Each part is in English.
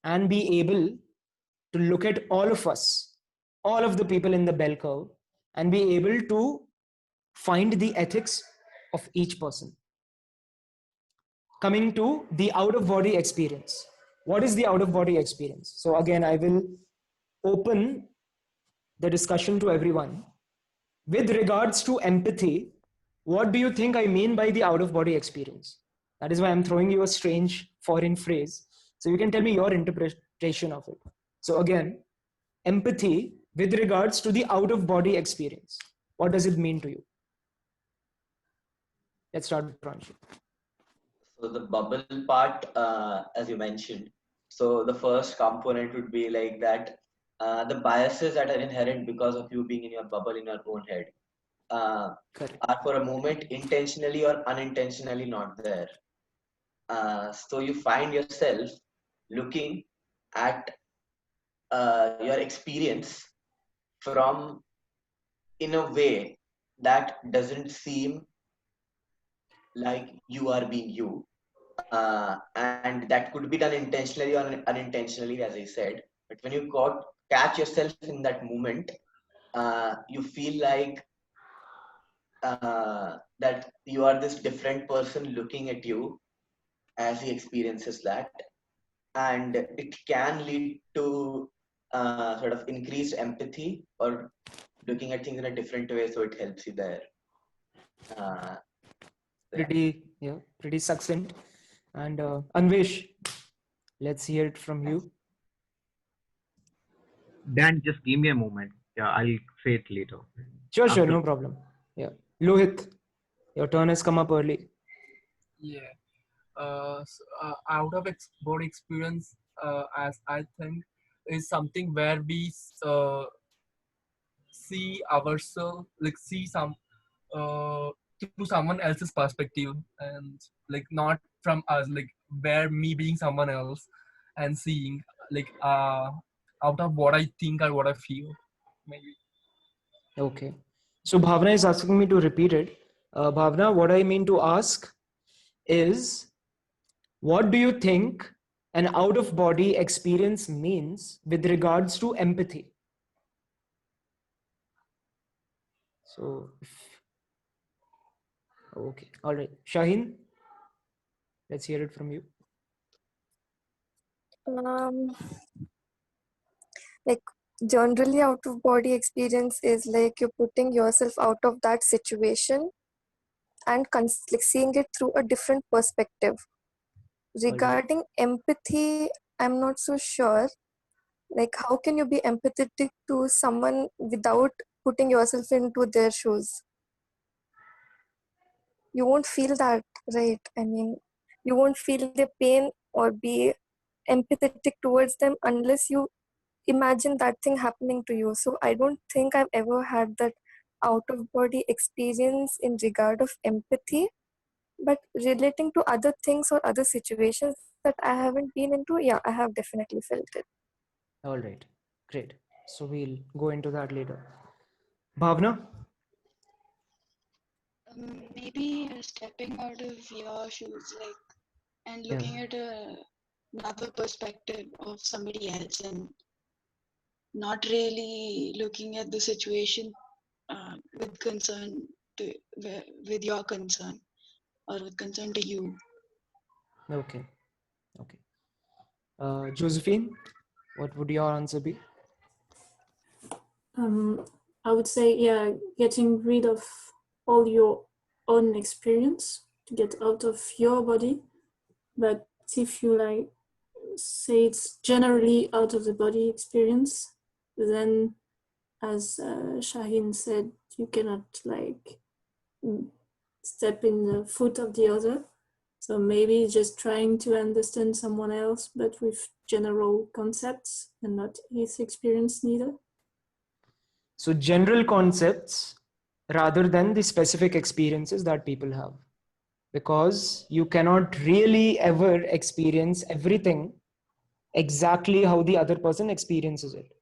and be able to look at all of us, all of the people in the bell curve, and be able to find the ethics of each person. Coming to the out of body experience. What is the out of body experience? So, again, I will open the discussion to everyone. With regards to empathy, what do you think I mean by the out of body experience? That is why I'm throwing you a strange foreign phrase. So you can tell me your interpretation of it. So again, empathy with regards to the out of body experience. What does it mean to you? Let's start with Pranshi. So the bubble part, as you mentioned, so the first component would be like that the biases that are inherent because of you being in your bubble in your own head Correct. are for a moment intentionally or unintentionally not there. So you find yourself looking at your experience from in a way that doesn't seem like you are being you, and that could be done intentionally or unintentionally, as I said. But when you catch yourself in that moment, you feel like that you are this different person looking at you as he experiences that, and it can lead to sort of increased empathy or looking at things in a different way, so it helps you there. Uh, yeah. Pretty succinct. And Anvesh, let's hear it from Thanks. you. Dan, just give me a moment. Yeah, I'll say it later. Sure, After. no problem. Yeah. Lohit, your turn has come up early. Yeah. Out of body experience, as I think, is something where we see ourselves, like see some through someone else's perspective, and like not from us, like where me being someone else and seeing like out of what I think or what I feel, maybe. Okay. So Bhavna is asking me to repeat it. Bhavna, what I mean to ask is, what do you think an out of body experience means with regards to empathy? So, okay. All right. Shaheen, let's hear it from you. Um, like generally out of body experience is like you're putting yourself out of that situation and like seeing it through a different perspective. Regarding empathy, I'm not so sure. Like, how can you be empathetic to someone without putting yourself into their shoes? You won't feel that, right? I mean, you won't feel the pain or be empathetic towards them unless you imagine that thing happening to you. So I don't think I've ever had that out of body experience in regard of empathy, but relating to other things or other situations that I haven't been into, yeah, I have definitely felt it. All right. Great. So we'll go into that later. Bhavna? Maybe stepping out of your shoes, like, and looking at another perspective of somebody else, and not really looking at the situation with concern to with your concern or with concern to you. Okay. Okay. Josephine, what would your answer be? I would say, yeah, getting rid of all your own experience to get out of your body. But if you like say it's generally out of the body experience, then as Shaheen said, you cannot like step in the foot of the other. So maybe just trying to understand someone else, but with general concepts and not his experience neither. So general concepts rather than the specific experiences that people have, because you cannot really ever experience everything exactly how the other person experiences it,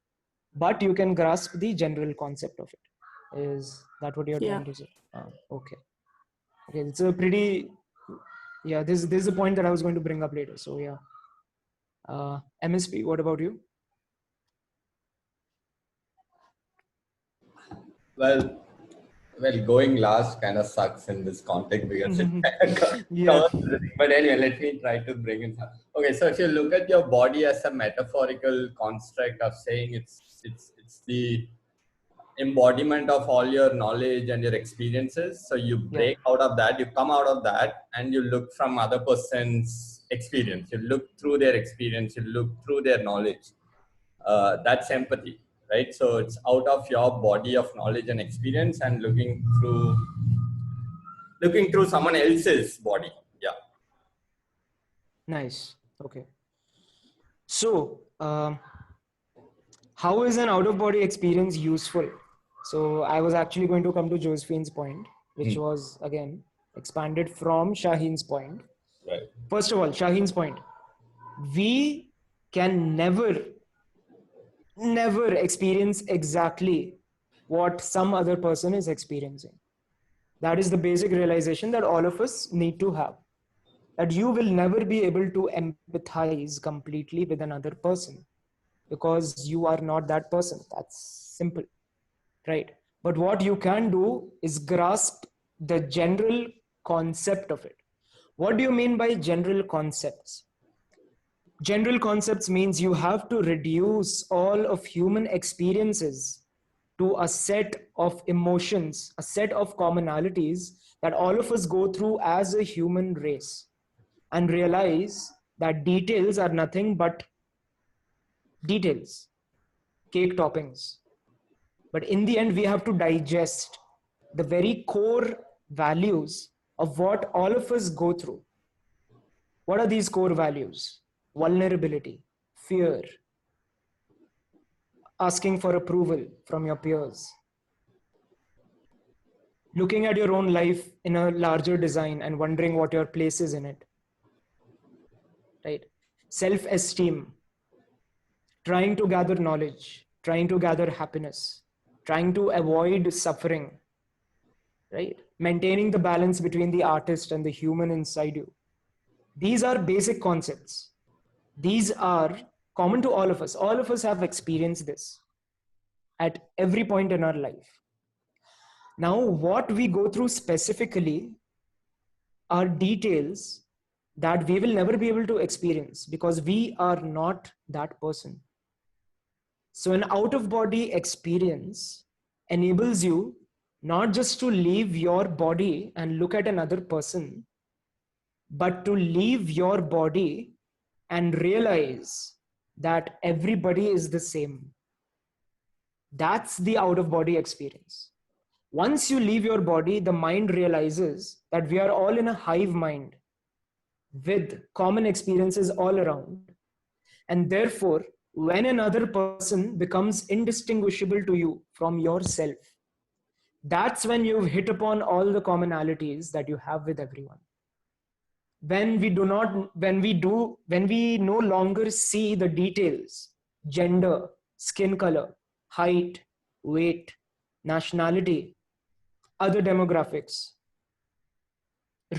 but you can grasp the general concept of it. Is that what you're trying to say? Okay. It's a pretty, yeah, this is a point that I was going to bring up later. So yeah, MSP, what about you? Well, going last kind of sucks in this context because it Yeah. covers everything. But anyway, let me try to bring in some. Okay, so if you look at your body as a metaphorical construct of saying it's the embodiment of all your knowledge and your experiences. So you break out of that, you come out of that, and you look from other person's experience. You look through their experience, you look through their knowledge. That's empathy, right? So it's out of your body of knowledge and experience and looking through someone else's body. Yeah. Nice. Okay. So, how is an out-of-body experience useful? So I was actually going to come to Josephine's point, which was again expanded from Shaheen's point. Right. First of all, Shaheen's point. We can never experience exactly what some other person is experiencing. That is the basic realization that all of us need to have. That you will never be able to empathize completely with another person because you are not that person. That's simple, right? But what you can do is grasp the general concept of it. What do you mean by general concepts? General concepts means you have to reduce all of human experiences to a set of emotions, a set of commonalities that all of us go through as a human race, and realize that details are nothing but details, cake toppings. But in the end, we have to digest the very core values of what all of us go through. What are these core values? Vulnerability, fear, asking for approval from your peers, looking at your own life in a larger design and wondering what your place is in it, right? Self-esteem, trying to gather knowledge, trying to gather happiness, trying to avoid suffering, right? Maintaining the balance between the artist and the human inside you. These are basic concepts. These are common to all of us. All of us have experienced this at every point in our life. Now, what we go through specifically are details that we will never be able to experience because we are not that person. So an out-of-body experience enables you not just to leave your body and look at another person, but to leave your body and realize that everybody is the same. That's the out-of-body experience. Once you leave your body, the mind realizes that we are all in a hive mind with common experiences all around. And therefore, when another person becomes indistinguishable to you from yourself, that's when you've hit upon all the commonalities that you have with everyone. When we no longer see the details, gender, skin color, height, weight, nationality, other demographics,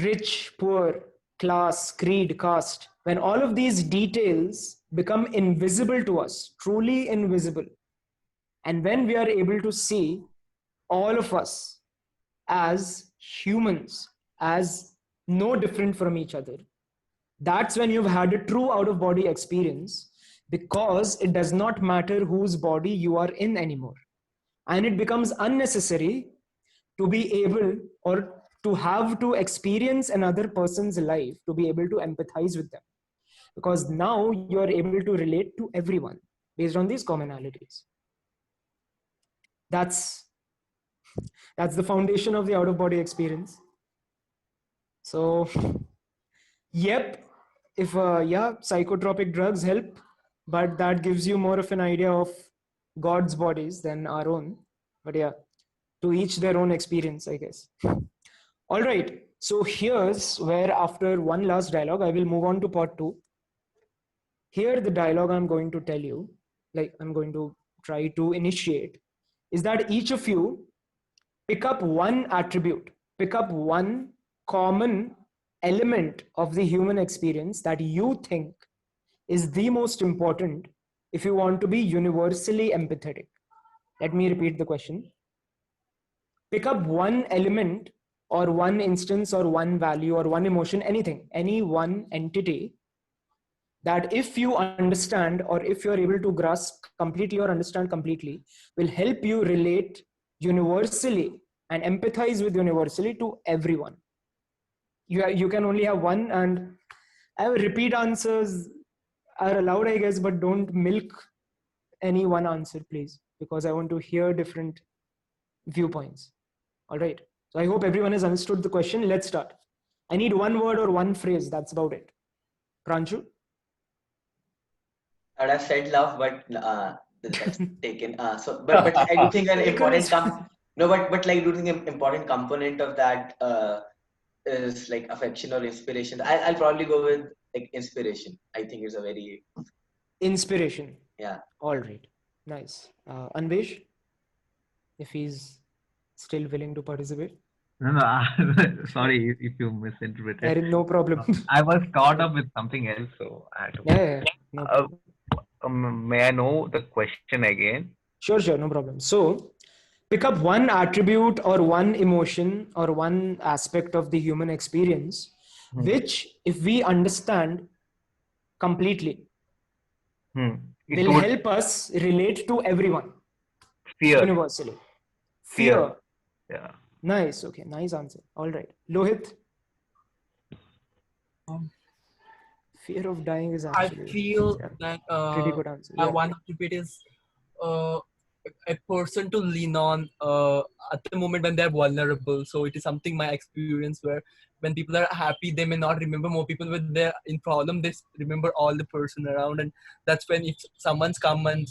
rich, poor, class, creed, caste, when all of these details become invisible to us, truly invisible, and when we are able to see all of us as humans, as no different from each other, that's when you've had a true out-of-body experience, because it does not matter whose body you are in anymore. And it becomes unnecessary to be able or to have to experience another person's life to be able to empathize with them, because now you are able to relate to everyone based on these commonalities. That's the foundation of the out-of-body experience. So yep, if psychotropic drugs help, but that gives you more of an idea of God's bodies than our own. But yeah, to each their own experience, I guess. All right, so here's where, after one last dialogue, I will move on to part 2. Here, the dialogue I'm going to tell you, like I'm going to try to initiate, is that each of you pick up one attribute, pick up one common element of the human experience that you think is the most important if you want to be universally empathetic? Let me repeat the question. Pick up one element or one instance or one value or one emotion, anything, any one entity that if you understand or if you're able to grasp completely or understand completely will help you relate universally and empathize with universally to everyone. You can only have one, and repeat answers are allowed, I guess, but don't milk any one answer, please, because I want to hear different viewpoints. All right. So I hope everyone has understood the question. Let's start. I need one word or one phrase. That's about it. Pranchu? I would have said love, but that's taken. But I do think an important but like, do think an important component of that is like affection or inspiration. I'll probably go with like inspiration. I think it's a very inspiration. Yeah. All right. Nice. Anvesh, if he's still willing to participate. No, sorry if you misinterpreted. No problem. I was caught up with something else, so I had to. Yeah, no problem. May I know the question again? Sure, no problem. So, pick up one attribute or one emotion or one aspect of the human experience, which, if we understand completely, will help us relate to everyone. Fear. Universally. Fear. Yeah. Nice. Okay. Nice answer. All right. Lohit. Fear of dying is actually. I feel that pretty good answer. one attribute is a person to lean on at the moment when they're vulnerable. So it is something my experience where when people are happy, they may not remember more people. When they're in problem, they remember all the person around, and that's when if someone's come and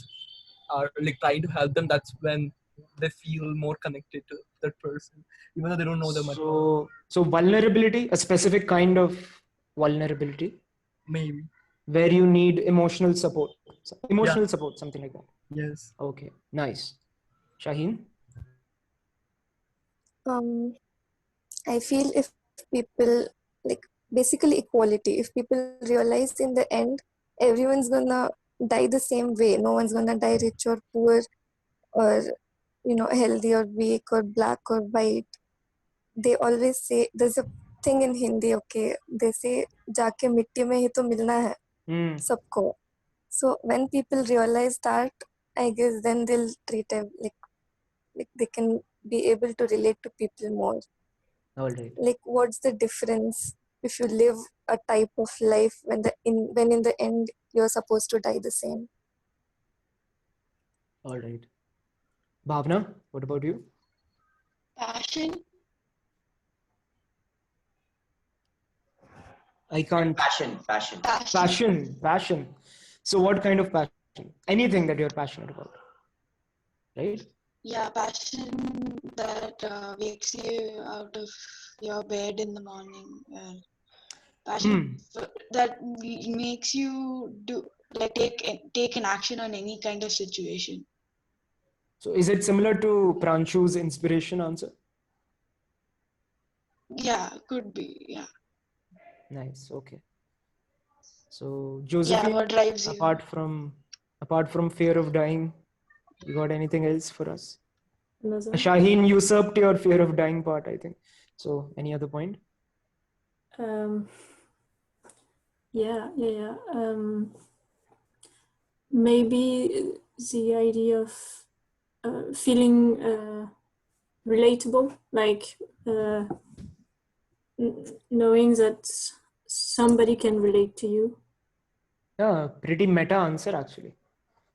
are like trying to help them, that's when they feel more connected to that person, even though they don't know them at all. So vulnerability, a specific kind of vulnerability. Maybe. Where you need emotional support. Support, something like that. Yes. Okay, nice. Shaheen? I feel if people, like basically equality, if people realize in the end, everyone's gonna die the same way. No one's gonna die rich or poor or, healthy or weak or black or white. They always say, there's a thing in Hindi, okay, they say, जाके मिट्टी में ही तो मिलना है सबको. So when people realize that, I guess then they'll treat them like they can be able to relate to people more. All right. Like, what's the difference if you live a type of life when in the end you're supposed to die the same? All right. Bhavna, what about you? Passion. I can't. Passion. So what kind of passion? Anything that you're passionate about, right? Yeah, passion that wakes you out of your bed in the morning. Passion that makes you do like take an action on any kind of situation. So is it similar to Pranchu's inspiration answer? Yeah, could be. Yeah. Nice. Okay. So Josephine, what drives you? Apart from fear of dying, you got anything else for us? No, Shaheen usurped your fear of dying part, I think. So any other point? Yeah. Maybe the idea of feeling relatable, like knowing that somebody can relate to you. Yeah, pretty meta answer actually.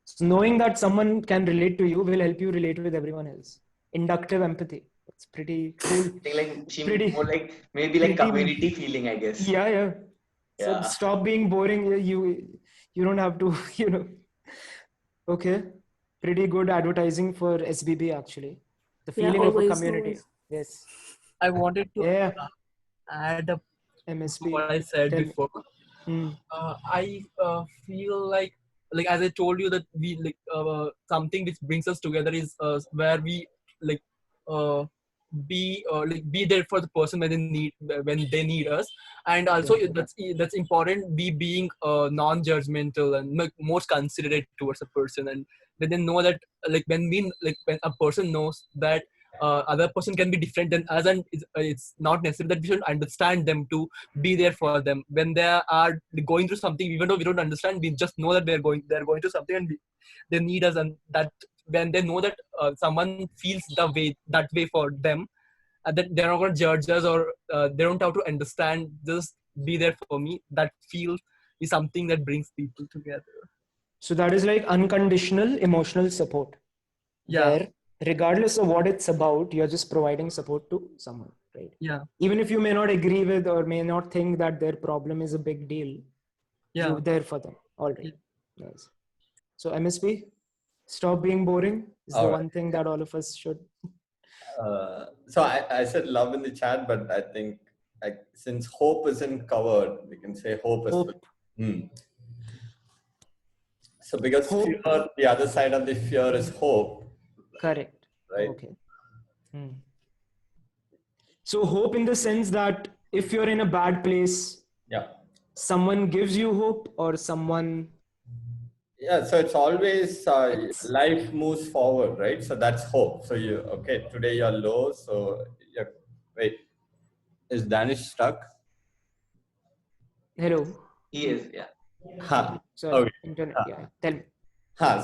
So knowing that someone can relate to you will help you relate with everyone else. Inductive empathy. It's pretty cool. More like maybe like community feeling, I guess. Yeah. So stop being boring. You don't have to, Okay. Pretty good advertising for SBB actually. The feeling of a community. Always. Yes. I wanted to add up MSP. what I said before. I feel like as I told you that we something which brings us together is where we be there for the person when they need us. And also that's important, being non-judgmental and most considerate towards a person. And when they know that, when a person knows that other person can be different than us, and it's not necessary that we should understand them to be there for them when they are going through something. Even though we don't understand, we just know that they're going through something, and they need us. And that when they know that someone feels that way for them, that they're not going to judge us, or they don't have to understand, just be there for me, that feel is something that brings people together. So that is like unconditional emotional support. Yeah. Where regardless of what it's about, you're just providing support to someone, right? Yeah. Even if you may not agree with or may not think that their problem is a big deal, Yeah. you're there for them. All right. Nice. So MSP, stop being boring is the one thing that all of us should. So I said love in the chat, but I think since hope isn't covered, we can say hope is. So because hope, fear, the other side of the fear is hope. Correct. Right. Okay. So hope in the sense that if you're in a bad place, someone gives you hope, or someone. Yeah, so it's always life moves forward, right? So that's hope. So today you're low. So wait, is Danish stuck? Hello. He is, yeah. Sorry, okay. Internet. Yeah, tell me.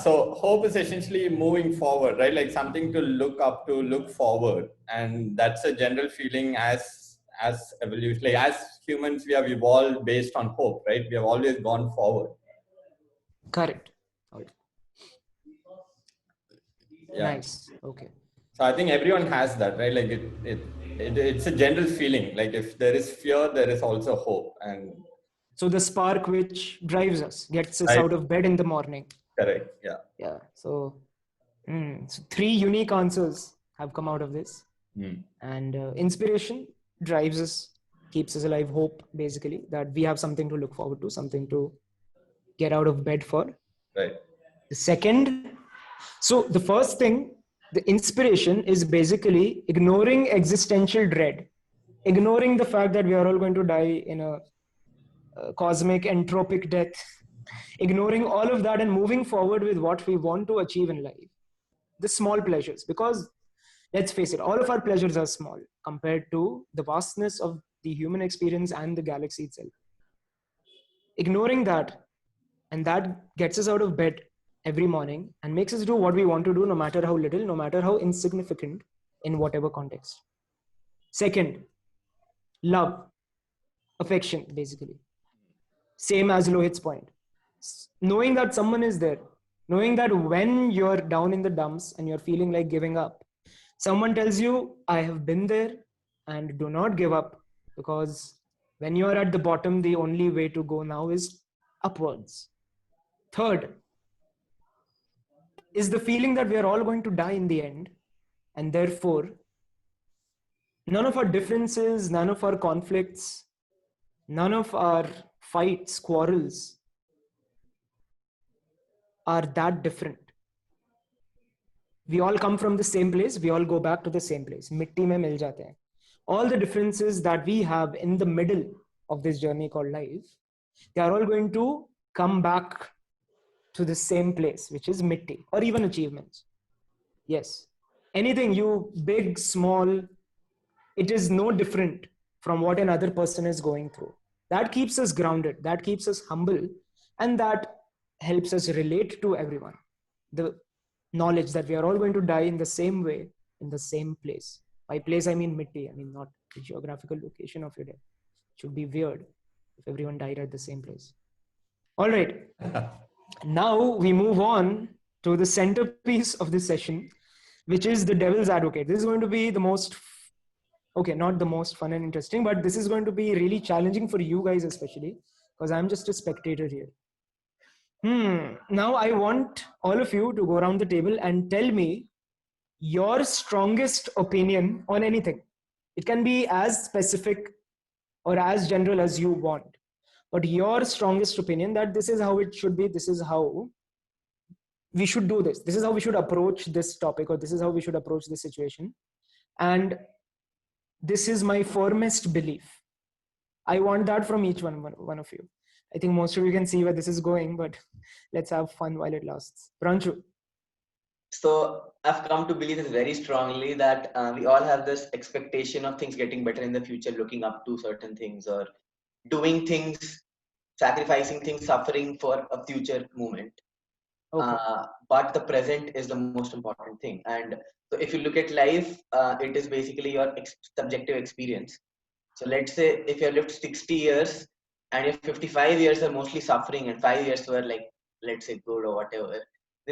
So hope is essentially moving forward, right? Like something to look up to, look forward. And that's a general feeling as evolution, like as humans, we have evolved based on hope, right? We have always gone forward. Correct. Yeah. Nice. Okay. So I think everyone has that, right? Like it's a general feeling. Like if there is fear, there is also hope. And so the spark which drives us, gets us out of bed in the morning. Correct. Yeah. Yeah. So 3 unique answers have come out of this. And inspiration drives us, keeps us alive. Hope, basically, that we have something to look forward to, something to get out of bed for. Right. The second, so the first thing, the inspiration is basically ignoring existential dread, ignoring the fact that we are all going to die in a cosmic entropic death, ignoring all of that and moving forward with what we want to achieve in life. The small pleasures, because let's face it, all of our pleasures are small compared to the vastness of the human experience and the galaxy itself. Ignoring that, and that gets us out of bed every morning and makes us do what we want to do, no matter how little, no matter how insignificant in whatever context. Second, love, affection, basically. Same as Lohit's point. Knowing that someone is there, knowing that when you're down in the dumps and you're feeling like giving up, someone tells you, I have been there and do not give up, because when you're at the bottom, the only way to go now is upwards. Third is the feeling that we are all going to die in the end, and therefore none of our differences, none of our conflicts, none of our fights, quarrels are that different. We all come from the same place. We all go back to the same place. Mitti mein mil jate hain. All the differences that we have in the middle of this journey called life, they are all going to come back to the same place, which is mitti, or even achievements. Yes. Anything, you big, small, it is no different from what another person is going through. That keeps us grounded. That keeps us humble. And that helps us relate to everyone. The knowledge that we are all going to die in the same way, in the same place. By place, I mean mitti. I mean not the geographical location of your death. It should be weird if everyone died at the same place. All right. Now we move on to the centerpiece of this session, which is the devil's advocate. This is going to be the most, okay, not the most fun and interesting, but this is going to be really challenging for you guys, especially because I'm just a spectator here. Now I want all of you to go around the table and tell me your strongest opinion on anything. It can be as specific or as general as you want, but your strongest opinion that this is how it should be, this is how we should do this is how we should approach this topic, or this is how we should approach this situation. And this is my firmest belief. I want that from each one of you. I think most of you can see where this is going, but let's have fun while it lasts. Pranchu. So I've come to believe this very strongly that we all have this expectation of things getting better in the future, looking up to certain things or doing things, sacrificing things, suffering for a future moment. Okay. But the present is the most important thing. And so if you look at life, it is basically your subjective experience. So let's say if you lived 60 years and your 55 years are mostly suffering and 5 years were like, let's say good or whatever,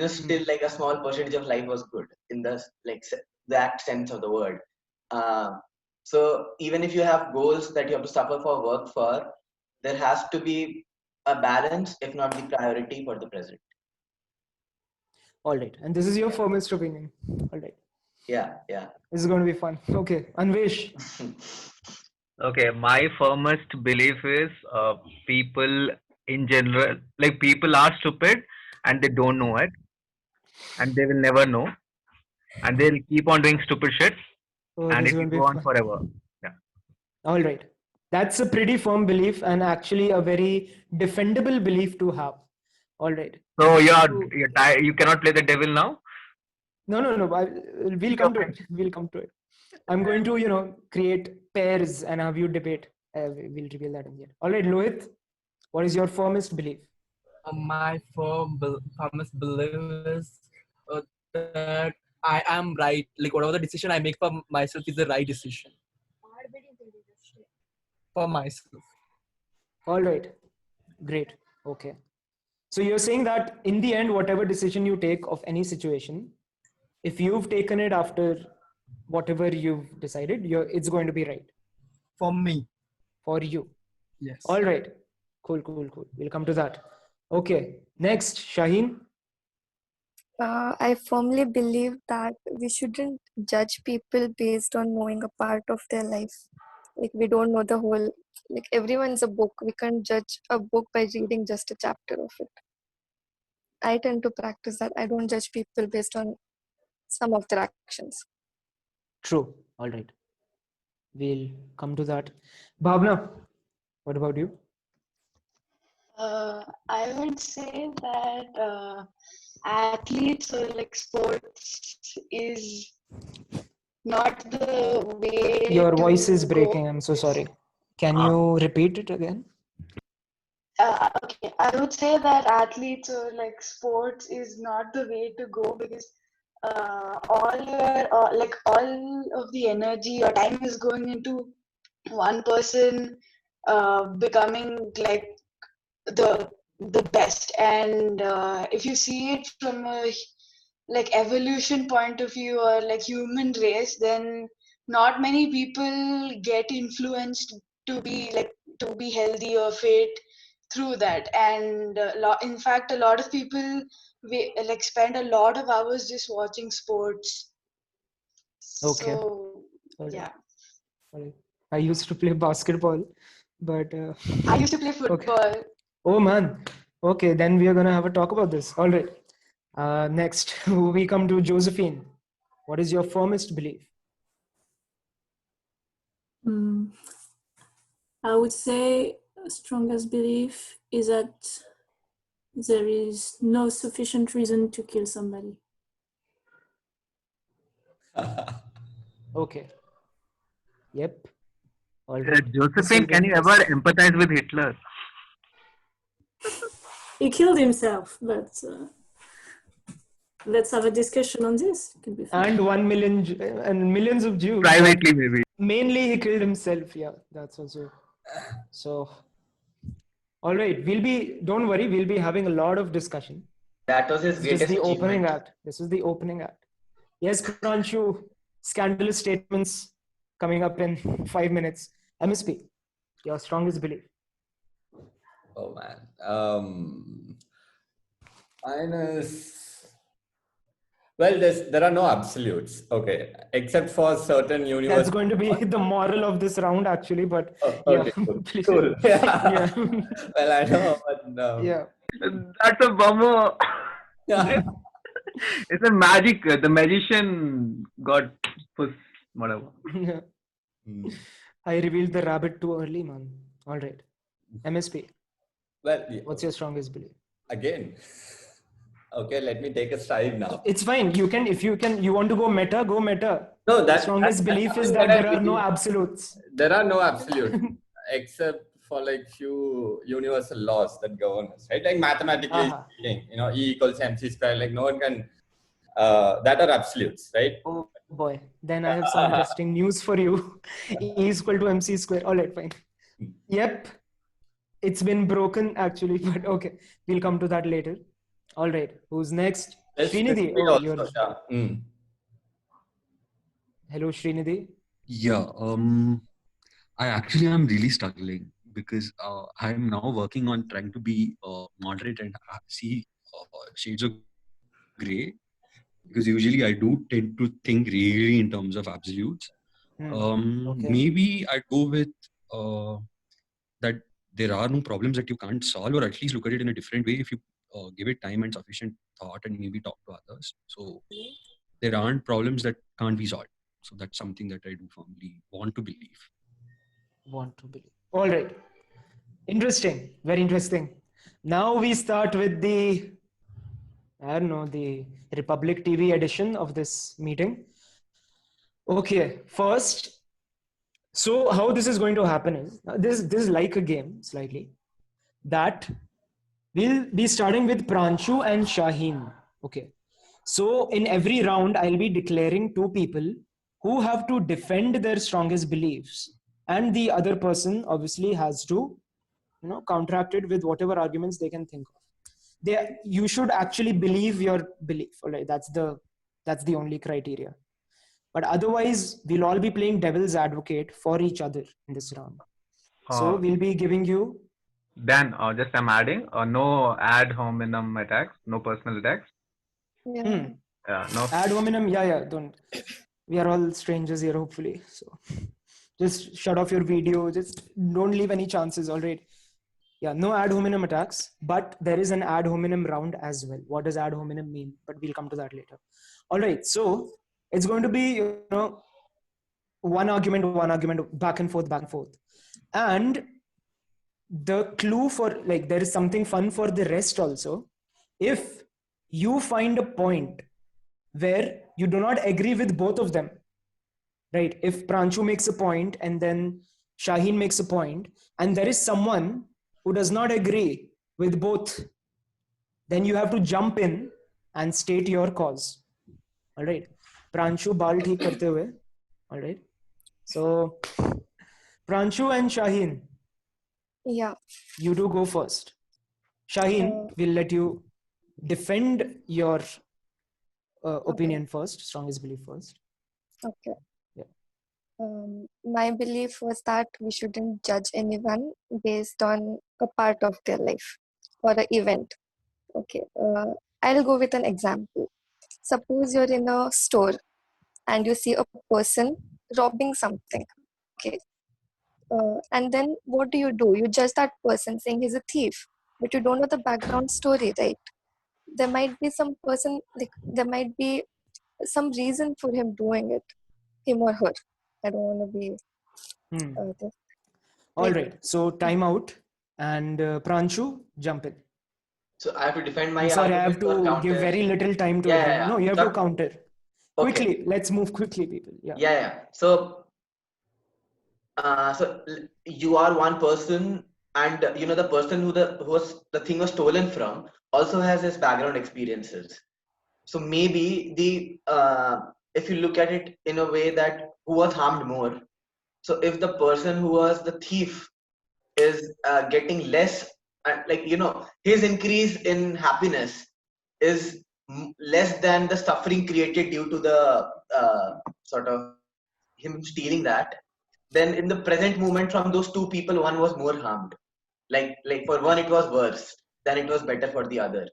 still like a small percentage of life was good in the like that sense of the word. So even if you have goals that you have to suffer for, work for, there has to be a balance, if not the priority, for the present. All right. And this is your firmest opinion. All right. Yeah. This is going to be fun. Okay. Anvesh. Okay, my firmest belief is people in general, like people are stupid and they don't know it, and they will never know, and they'll keep on doing stupid shit, Oh, and this it is will going to be go on fun. forever. Yeah. All right. That's a pretty firm belief and actually a very defendable belief to have. All right. So you're tired. You cannot play the devil now. No. We'll come to it. We'll come to it. I'm going to, create pairs and have you debate. We'll reveal that in the end. All right, Lohit, what is your firmest belief? My firmest belief is that I am right. Like whatever the decision I make for myself is the right decision for myself. All right, great. Okay. So you're saying that in the end, whatever decision you take of any situation, if you've taken it after whatever you've decided, it's going to be right. For me. For you. Yes. All right. Cool. We'll come to that. Okay. Next, Shaheen. I firmly believe that we shouldn't judge people based on knowing a part of their life. Like we don't know the whole, like everyone's a book. We can't judge a book by reading just a chapter of it. I tend to practice that. I don't judge people based on some of their actions. True. All right. We'll come to that. Bhavna, what about you? I would say that athletes or like sports is not the way. Your voice to is breaking. go. I'm so sorry. Can you repeat it again? Okay, I would say that athletes or like sports is not the way to go because all of the energy or time is going into one person becoming like the best. And if you see it from a like evolution point of view or like human race, then not many people get influenced to be healthy or fit through that. And in fact a lot of people like spend a lot of hours just watching sports. Okay. So All yeah. right. I used to play basketball, but I used to play football. Okay. Oh man. Okay, then we are gonna have a talk about this. All right. Next, we come to Josephine. What is your firmest belief? I would say strongest belief is that there is no sufficient reason to kill somebody. Okay. Yep. All right. Josephine, can you ever empathize with Hitler? He killed himself, but let's have a discussion on this. It could be fun. And 1 million and millions of Jews. Privately, maybe. Mainly, he killed himself. Yeah, that's also. So, all right. Don't worry, we'll be having a lot of discussion. That was his greatest This is the opening achievement. act. This is the opening act. Yes, Pranchu, scandalous statements coming up in 5 minutes. MSP, your strongest belief. Oh man. Well, there are no absolutes. Okay, except for certain universe. That's going to be the moral of this round, actually. But okay, yeah, cool. please. Cool. Yeah. Well, I know, but Yeah. That's a bummer. It's a magic. The magician got puss, whatever. Yeah. I revealed the rabbit too early, man. All right. MSP, Well, what's your strongest belief? again, okay, let me take a stride now. It's fine. You can, if you can, you want to go meta, go meta. No, The strongest belief is that there are no absolutes. There are no absolutes except for like few universal laws that govern us, right? Like mathematically speaking, you know, E equals MC square, like no one can, that are absolutes, right? Oh boy, then I have some interesting news for you. E is equal to MC square. All right, fine. Yep, it's been broken actually, but okay, we'll come to that later. All right, who's next? Srinidhi. Oh, you're... Hello, Srinidhi. Yeah, I actually am really struggling because I'm now working on trying to be moderate and see shades of gray, because usually I do tend to think really in terms of absolutes. Maybe I'd go with that there are no problems that you can't solve, or at least look at it in a different way if you give it time and sufficient thought and maybe talk to others. So there aren't problems that can't be solved. So that's something that I do firmly want to believe. Want to believe. All right. Interesting. Very interesting. Now we start with the, I don't know, the Republic TV edition of this meeting. Okay. First, so how this is going to happen is, this is like a game slightly, that we'll be starting with Pranchu and Shaheen. Okay. So in every round, I'll be declaring two people who have to defend their strongest beliefs, and the other person obviously has to, you know, counteract it with whatever arguments they can think of. You should actually believe your belief. All right, that's the only criteria. But otherwise, we'll all be playing devil's advocate for each other in this round. So we'll be giving you. Dan, just I'm adding, no ad hominem attacks, no personal attacks. Yeah. No ad hominem. Yeah. Don't. We are all strangers here, hopefully. So just shut off your video. Just don't leave any chances. All right. Yeah, no ad hominem attacks, but there is an ad hominem round as well. What does ad hominem mean? But we'll come to that later. All right. So it's going to be, you know, one argument, back and forth. And the clue for, like, there is something fun for the rest also. If you find a point where you do not agree with both of them, right? If Pranchu makes a point and then Shaheen makes a point, and there is someone who does not agree with both, then you have to jump in and state your cause. All right. Pranchu baal theek karte hue. All right. So Pranchu and Shaheen. Yeah. You do go first. Shaheen, we'll let you defend your opinion first, strongest belief first. Okay. Yeah. My belief was that we shouldn't judge anyone based on a part of their life or an event. Okay. I'll go with an example. Suppose you're in a store and you see a person robbing something. Okay. And then what do? You judge that person saying he's a thief, but you don't know the background story, right? There might be some person, like, there might be some reason for him doing it, him or her. I don't want to be this. All right. So time out, and Pranchu, jump in. So I have to defend my Sorry, I have argument or to give counter? very little time to Yeah. No, you have to counter. Okay. Quickly, let's move quickly, people. Yeah. So you are one person, and you know the person who the thing was stolen from also has his background experiences. So maybe if you look at it in a way that who was harmed more. So if the person who was the thief is getting less, like, you know, his increase in happiness is less than the suffering created due to the sort of him stealing that, then in the present moment from those two people, one was more harmed. Like for one it was worse, then it was better for the other.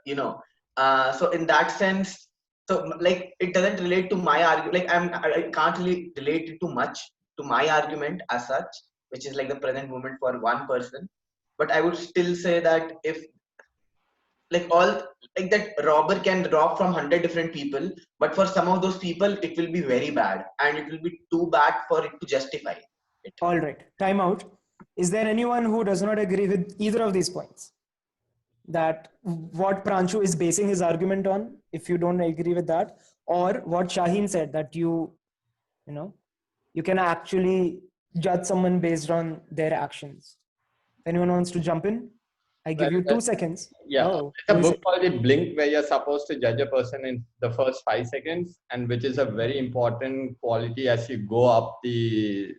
You know, so in that sense, so like it doesn't relate to my argument. Like I can't really relate it too much to my argument as such, which is like the present moment for one person. But I would still say that if like all like that robber can rob from 100 different people, but for some of those people it will be very bad and it will be too bad for it to justify it. All right, time out. Is there anyone who does not agree with either of these points? That what Pranchu is basing his argument on, if you don't agree with that, or what Shaheen said, that you can actually judge someone based on their actions. If anyone wants to jump in, I give you 2 seconds. Yeah, Oh, it's a who is book it? called The Blink, where you're supposed to judge a person in the first 5 seconds, and which is a very important quality as you go up the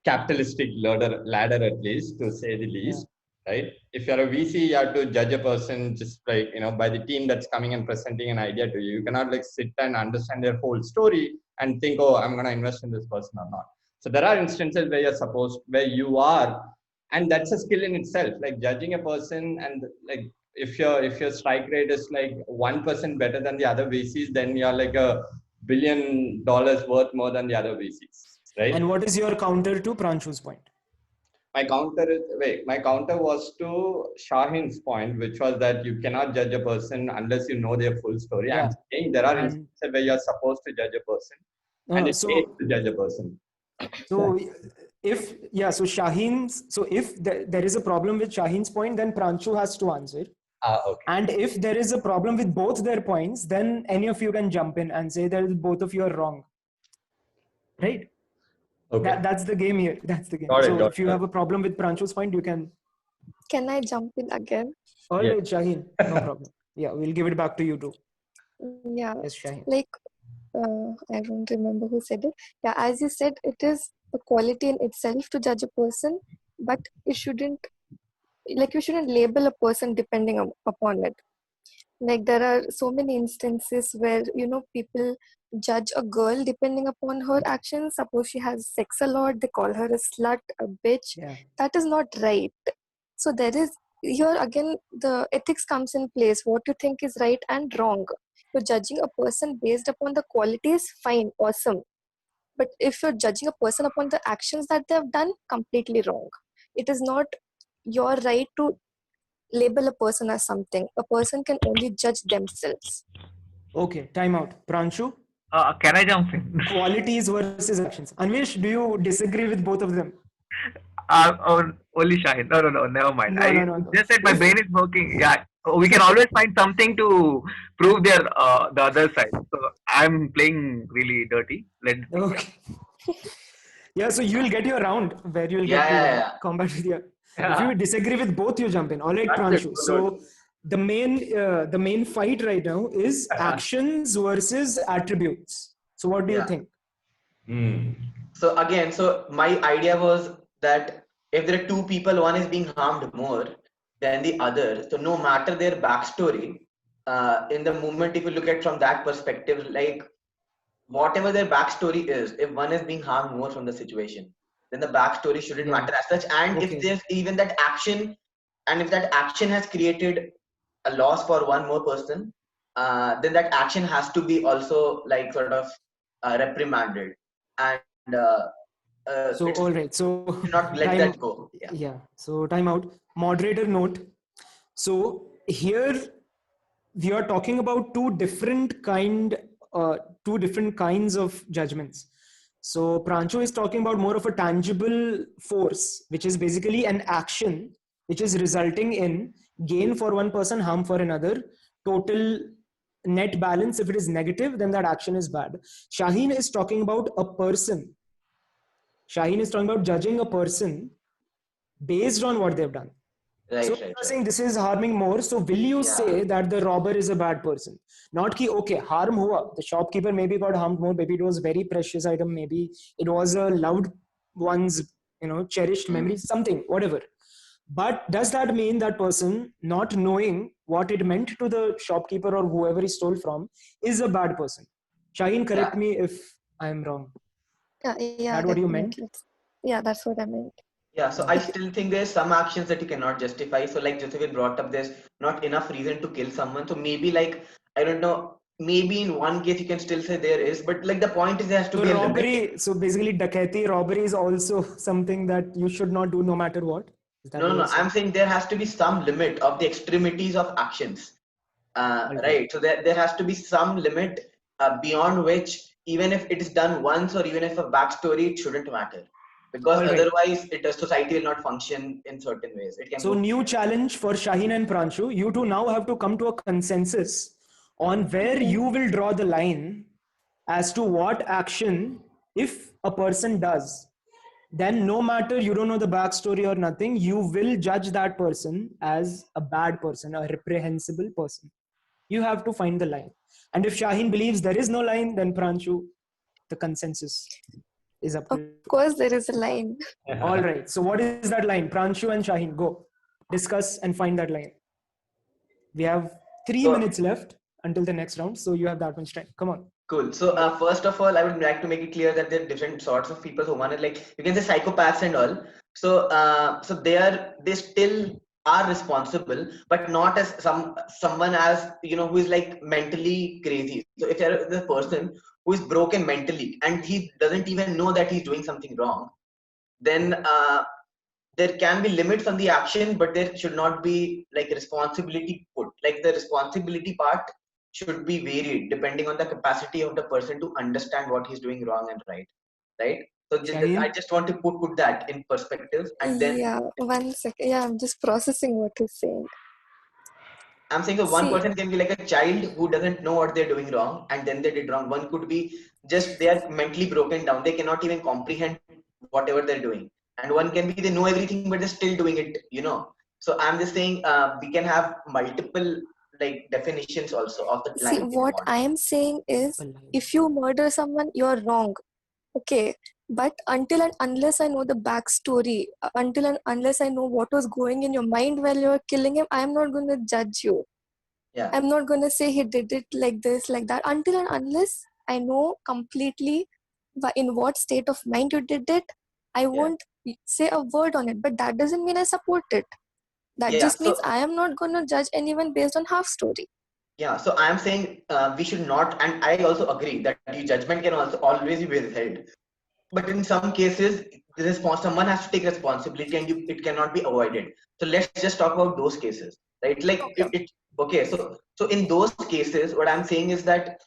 capitalistic ladder, at least, to say the least. Right? If you're a VC, you have to judge a person just like, by the team that's coming and presenting an idea to you. You cannot like sit and understand their whole story and think, oh, I'm going to invest in this person or not. So there are instances where you are, and that's a skill in itself, like judging a person. And like, if your strike rate is like 1% better than the other VCs, then you're like $1 billion worth more than the other VCs. Right? And what is your counter to Pranchu's point? My counter was to Shaheen's point, which was that you cannot judge a person unless you know their full story. Yeah. I'm saying there are instances where you're supposed to judge a person, and it's safe to judge a person. So if there is a problem with Shaheen's point, then Pranchu has to answer. Okay. And if there is a problem with both their points, then any of you can jump in and say that both of you are wrong. Right? Okay. That's the game here. That's the game. Got If you have a problem with Pranchu's point, you can. Can I jump in again? All right, Shaheen, no problem. Yeah, we'll give it back to you too. Yeah. Yes, Shaheen. Like, I don't remember who said it. Yeah, as you said, it is a quality in itself to judge a person, but you shouldn't label a person depending upon it. Like, there are so many instances where, people judge a girl depending upon her actions. Suppose she has sex a lot, they call her a slut, a bitch. Yeah. That is not right. So here again, the ethics comes in place. What you think is right and wrong. So judging a person based upon the qualities, fine, awesome. But if you're judging a person upon the actions that they've done, completely wrong. It is not your right to label a person as something. A person can only judge themselves. Okay, time out. Pranchu? Can I jump in? Qualities versus actions. Anvesh, do you disagree with both of them? Only Shaheen. No, never mind. No. Just said my brain is working. Yeah, we can always find something to prove the other side. So I'm playing really dirty. Okay. Yeah, so you'll get your round where you'll get to combat with your. If you disagree with both, you jump in. All right, Pranchu. So the main fight right now is actions versus attributes. So what do you think? So my idea was that if there are two people, one is being harmed more than the other. So no matter their backstory, in the moment, if you look at from that perspective, like whatever their backstory is, if one is being harmed more from the situation, then the backstory shouldn't matter as such. And if there's even that action, and if that action has created a loss for one more person, then that action has to be also like sort of reprimanded. And so all right, so not let that go. Yeah. So time out. Moderator note. So here we are talking about two different kinds of judgments. So Pranchu is talking about more of a tangible force, which is basically an action which is resulting in gain for one person, harm for another. Total net balance, if it is negative, then that action is bad. Shaheen is talking about a person. Shaheen is talking about judging a person based on what they've done. So you're saying this is harming more. So will you say that the robber is a bad person? Not ki, okay, harm hua. The shopkeeper maybe got harmed more. Maybe it was very precious item. Maybe it was a loved one's, cherished memory, something, whatever. But does that mean that person, not knowing what it meant to the shopkeeper or whoever he stole from, is a bad person? Shaheen, correct me if I'm wrong. Yeah. That what you meant? Yeah, that's what I meant. Yeah, so I still think there's some actions that you cannot justify. So like Josephine brought up, there's not enough reason to kill someone. So maybe like, I don't know, maybe in one case you can still say there is, but like the point is there has to be a limit. So basically Dakati, robbery is also something that you should not do no matter what? No, I'm saying there has to be some limit of the extremities of actions. Right. So there has to be some limit beyond which, even if it is done once or even if a backstory, it shouldn't matter. Because All right. otherwise, society will not function in certain ways. It can So go. new challenge for Shaheen and Pranshu. You two now have to come to a consensus on where you will draw the line as to what action, if a person does, then no matter you don't know the backstory or nothing, you will judge that person as a bad person, a reprehensible person. You have to find the line. And if Shaheen believes there is no line, then Pranshu, the consensus is up to you. Of course, there is a line. All right. So what is that line? Pranshu and Shaheen, go. Discuss and find that line. We have 3 minutes left until the next round. So you have that much time. Come on. Cool. So first of all, I would like to make it clear that there are different sorts of people. So one is like, you can say psychopaths and all. So they still are responsible, but not as someone as, who is like mentally crazy. So if you're the person who is broken mentally and he doesn't even know that he's doing something wrong, then there can be limits on the action, but there should not be like responsibility put. Like the responsibility part should be varied depending on the capacity of the person to understand what he's doing wrong and right. So I just want to put that in perspective, and then Yeah, 1 second. Yeah, I'm just processing what you're saying. I'm saying that one person can be like a child who doesn't know what they're doing wrong, and then they did wrong. One could be just they are mentally broken down. They cannot even comprehend whatever they're doing. And one can be they know everything, but they're still doing it. So I'm just saying we can have multiple like definitions also of the line. See, what I am saying is, if you murder someone, you're wrong. Okay, but until and unless I know the backstory, until and unless I know what was going in your mind while you were killing him, I'm not going to judge you. Yeah. I'm not going to say he did it like this, like that. Until and unless I know completely in what state of mind you did it, I won't say a word on it. But that doesn't mean I support it. That just means I am not going to judge anyone based on half story. Yeah, so I am saying we should not, and I also agree that the judgment can also always be withheld. But in some cases, someone has to take responsibility, and it cannot be avoided. So let's just talk about those cases, right? Like So in those cases, what I'm saying is that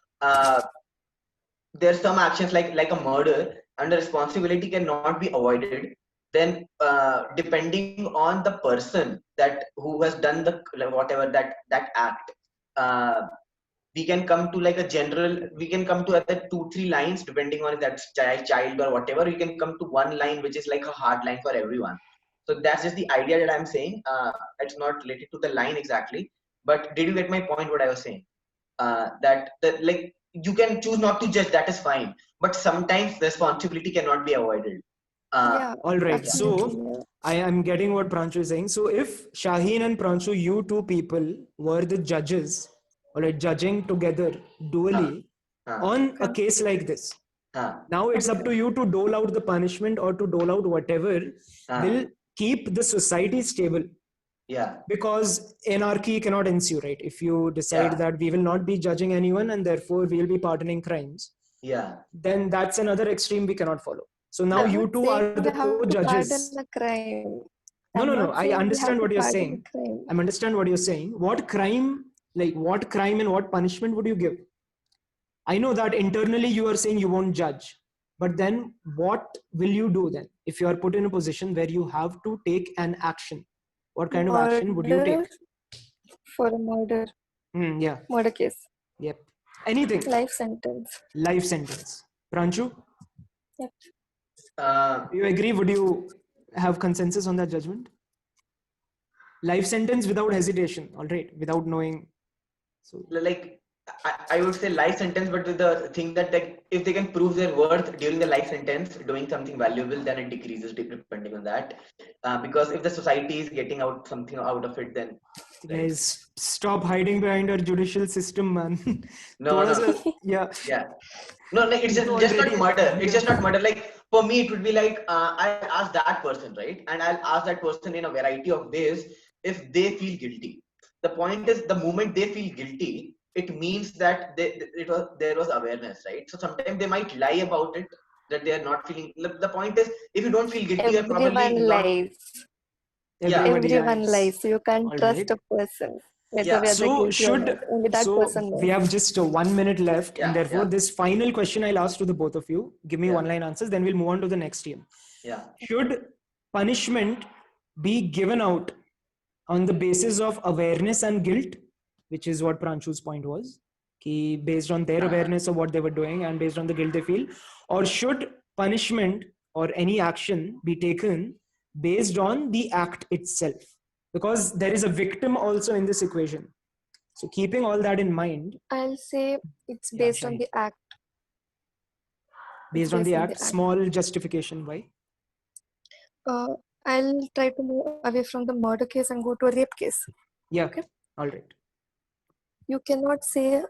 there's some actions like a murder, and the responsibility cannot be avoided. Then depending on the person who has done whatever that act, we can come to like a general, we can come to other 2-3 lines depending on if that's child or whatever. You can come to one line which is like a hard line for everyone. So that's just the idea that I'm saying. It's not related to the line exactly, but did you get my point? What I was saying, that like you can choose not to judge, that is fine, but sometimes responsibility cannot be avoided. All right. So I am getting what Pranshu is saying. So if Shaheen and Pranshu, you two people were the judges, all right, judging together dually on a case like this, now it's up to you to dole out the punishment or to dole out whatever will keep the society stable. Yeah. Because anarchy cannot ensue, right? If you decide that we will not be judging anyone and therefore we will be pardoning crimes, then that's another extreme we cannot follow. So now you two are the co-judges. No. I understand what you're saying. I understand what you're saying. What crime and what punishment would you give? I know that internally you are saying you won't judge, but then what will you do then? If you are put in a position where you have to take an action, what kind of action would you take? For a murder. Murder case. Yep. Anything. Life sentence. Life sentence. Pranshu? Yep. You agree? Would you have consensus on that judgment? Life sentence without hesitation, all right, without knowing. So, like I would say life sentence, but with the thing that like if they can prove their worth during the life sentence doing something valuable, then it decreases depending on that. Because if the society is getting something out of it, then guys, stop hiding behind our judicial system, man. No. Yeah. No, like it's just not murder. It's just not murder. Like for me, it would be like I'll ask that person, right? And I'll ask that person in a variety of ways if they feel guilty. The point is, the moment they feel guilty, it means that there was awareness, right? So sometimes they might lie about it, that they are not feeling. The point is, if you don't feel guilty, Everyone lies. Everyone lies. So you can't trust a person. whether we are the So guilty or not. Only that person knows. we have just 1 minute left, Yeah, and therefore yeah. this final question I'll ask to the both of you. Give me Yeah. one-line answers, then we'll move on to the next team. Yeah. Should punishment be given out on the basis of awareness and guilt, which is what Pranshu's point was, ki based on their awareness of what they were doing and based on the guilt they feel, or should punishment or any action be taken based on the act itself? Because there is a victim also in this equation. So keeping all that in mind, I'll say it's Yeah, based on Shani. the act. based on the act, small justification, why? I'll try to move away from the murder case and go to a rape case. Yeah, Okay. all right. You cannot say,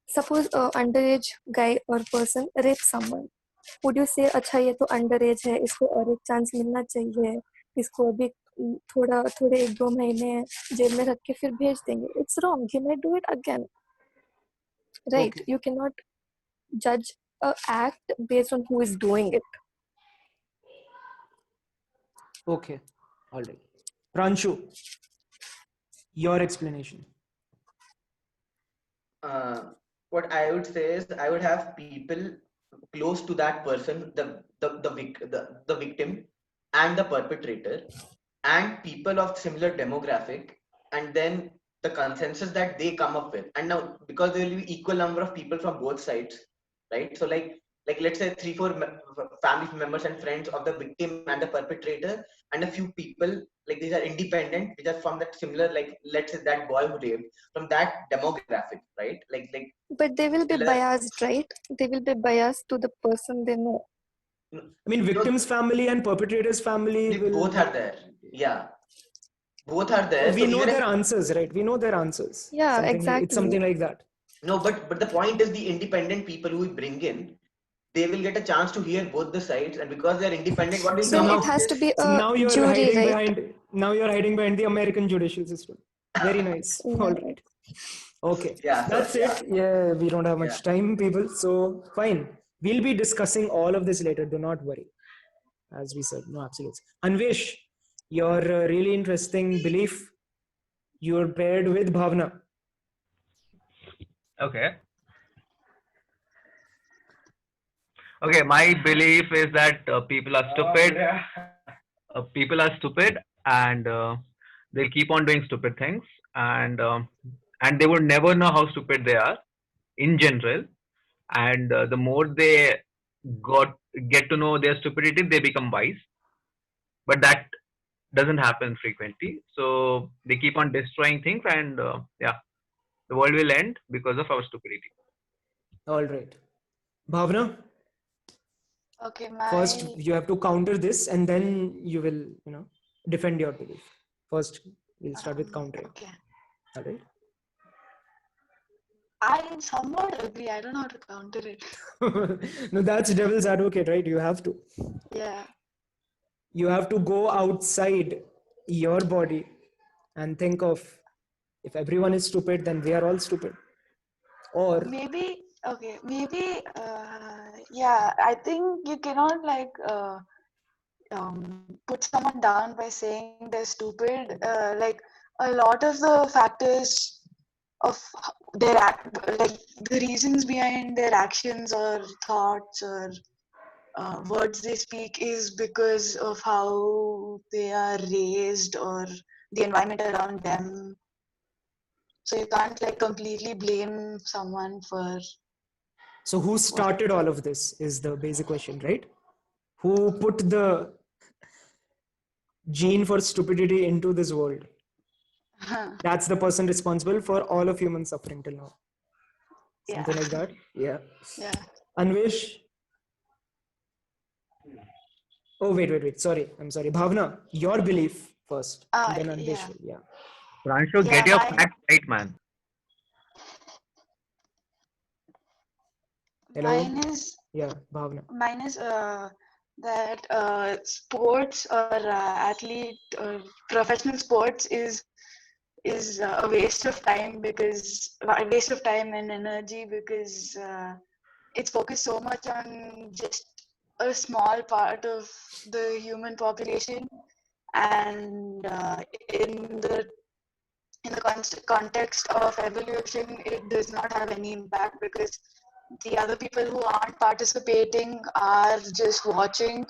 suppose a underage guy or person rape someone. Would you say, अच्छा ये तो underage है, इसको और एक chance मिलना चाहिए, इसको अभी थोड़े 1-2 महीने जेल में रख के फिर भेज देंगे? It's wrong. He might do it again. Right? Okay. You cannot judge an act based on who is doing it. Okay, all right. Pranshu, your explanation. What I would say is I would have people close to that person, the victim and the perpetrator, and people of similar demographic, and then the consensus that they come up with. And now, because there will be equal number of people from both sides, right? So like let's say 3-4 family members and friends of the victim and the perpetrator, and a few people, like these are independent, which are from that similar, like let's say that boy who raped, from that demographic, right? Like But they will be Let- biased, right? They will be biased to the person they know. I mean, victim's family and perpetrator's family will... both are there. Yeah, both are there. We So know even if- their answers, right? We know their answers. Yeah, Something exactly. It's something like that. No, but the point is the independent people who we bring in, they will get a chance to hear both the sides, and because they are independent, what will So now- it has to be So a now you're jury, hiding right? behind. Now you're hiding behind the American judicial system. Very nice. Yeah. All right. Okay. Yeah, so- That's it. Yeah, we don't have much time, people. So fine. We'll be discussing all of this later. Do not worry. As we said, no absolutes. Anvesh, your really interesting belief. You're paired with Bhavna. Okay. Okay, my belief is that people are stupid. People are stupid, and they'll keep on doing stupid things, and they would never know how stupid they are in general. And the more they get to know their stupidity, they become wise. But that doesn't happen frequently. So they keep on destroying things, and yeah, the world will end because of our stupidity. All right. Bhavna, Okay, first you have to counter this, and then you will, defend your belief. First, we'll start with countering. Okay. All right. I somewhat agree. I don't know how to counter it. No, that's devil's advocate, right? You have to. Yeah. You have to go outside your body and think of, if everyone is stupid, then we are all stupid. Or Maybe, yeah, I think you cannot put someone down by saying they're stupid. Like a lot of the factors of like the reasons behind their actions or thoughts or words they speak is because of how they are raised or the environment around them. So you can't completely blame someone for... So who started all of this is the basic question, right? Who put the gene for stupidity into this world? That's the person responsible for all of human suffering till now. Something like that? Yeah. Yeah. Anvesh? Oh, wait. Sorry. I'm sorry. Bhavna, your belief first. And then Anvesh. Yeah. Pranshu, get your facts right, man. Hello? Bhavna. Yeah, Mine is that sports or athlete or professional sports is a waste of time and energy because it's focused so much on just a small part of the human population, and in the in the context of evolution, it does not have any impact because the other people who aren't participating are just watching.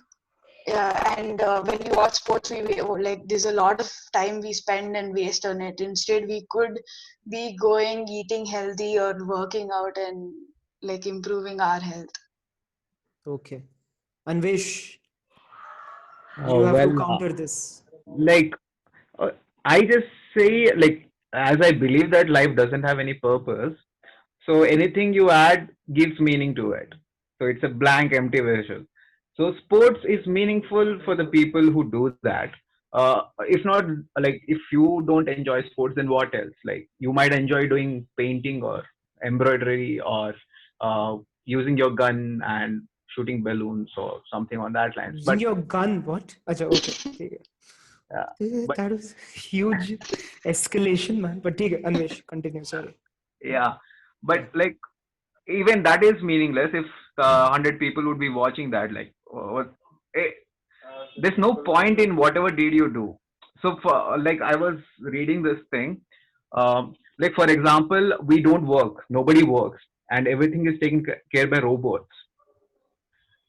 And when we watch sports, like there's a lot of time we spend and waste on it. Instead, we could be going eating healthy or working out and like improving our health. Okay. Anvesh, you have to counter this. like uh, I just say, like, as I believe that life doesn't have any purpose, so anything you add gives meaning to it. So it's a blank, empty vessel. So sports is meaningful for the people who do that. If not, like, if you don't enjoy sports, then what else? Like, you might enjoy doing painting or embroidery or uh, using your gun and shooting balloons or something on that lines. Using But your gun, what? Acha, okay. ठीक yeah, है. but That was huge escalation, man. But ठीक है, Anvesh, continue. Sorry. yeah, but like, even that is meaningless if 100 people would be watching that. Like, eh, there's no point in whatever did you do. So for, like, I was reading this thing, like, for example, we don't work, nobody works, and everything is taken care by robots,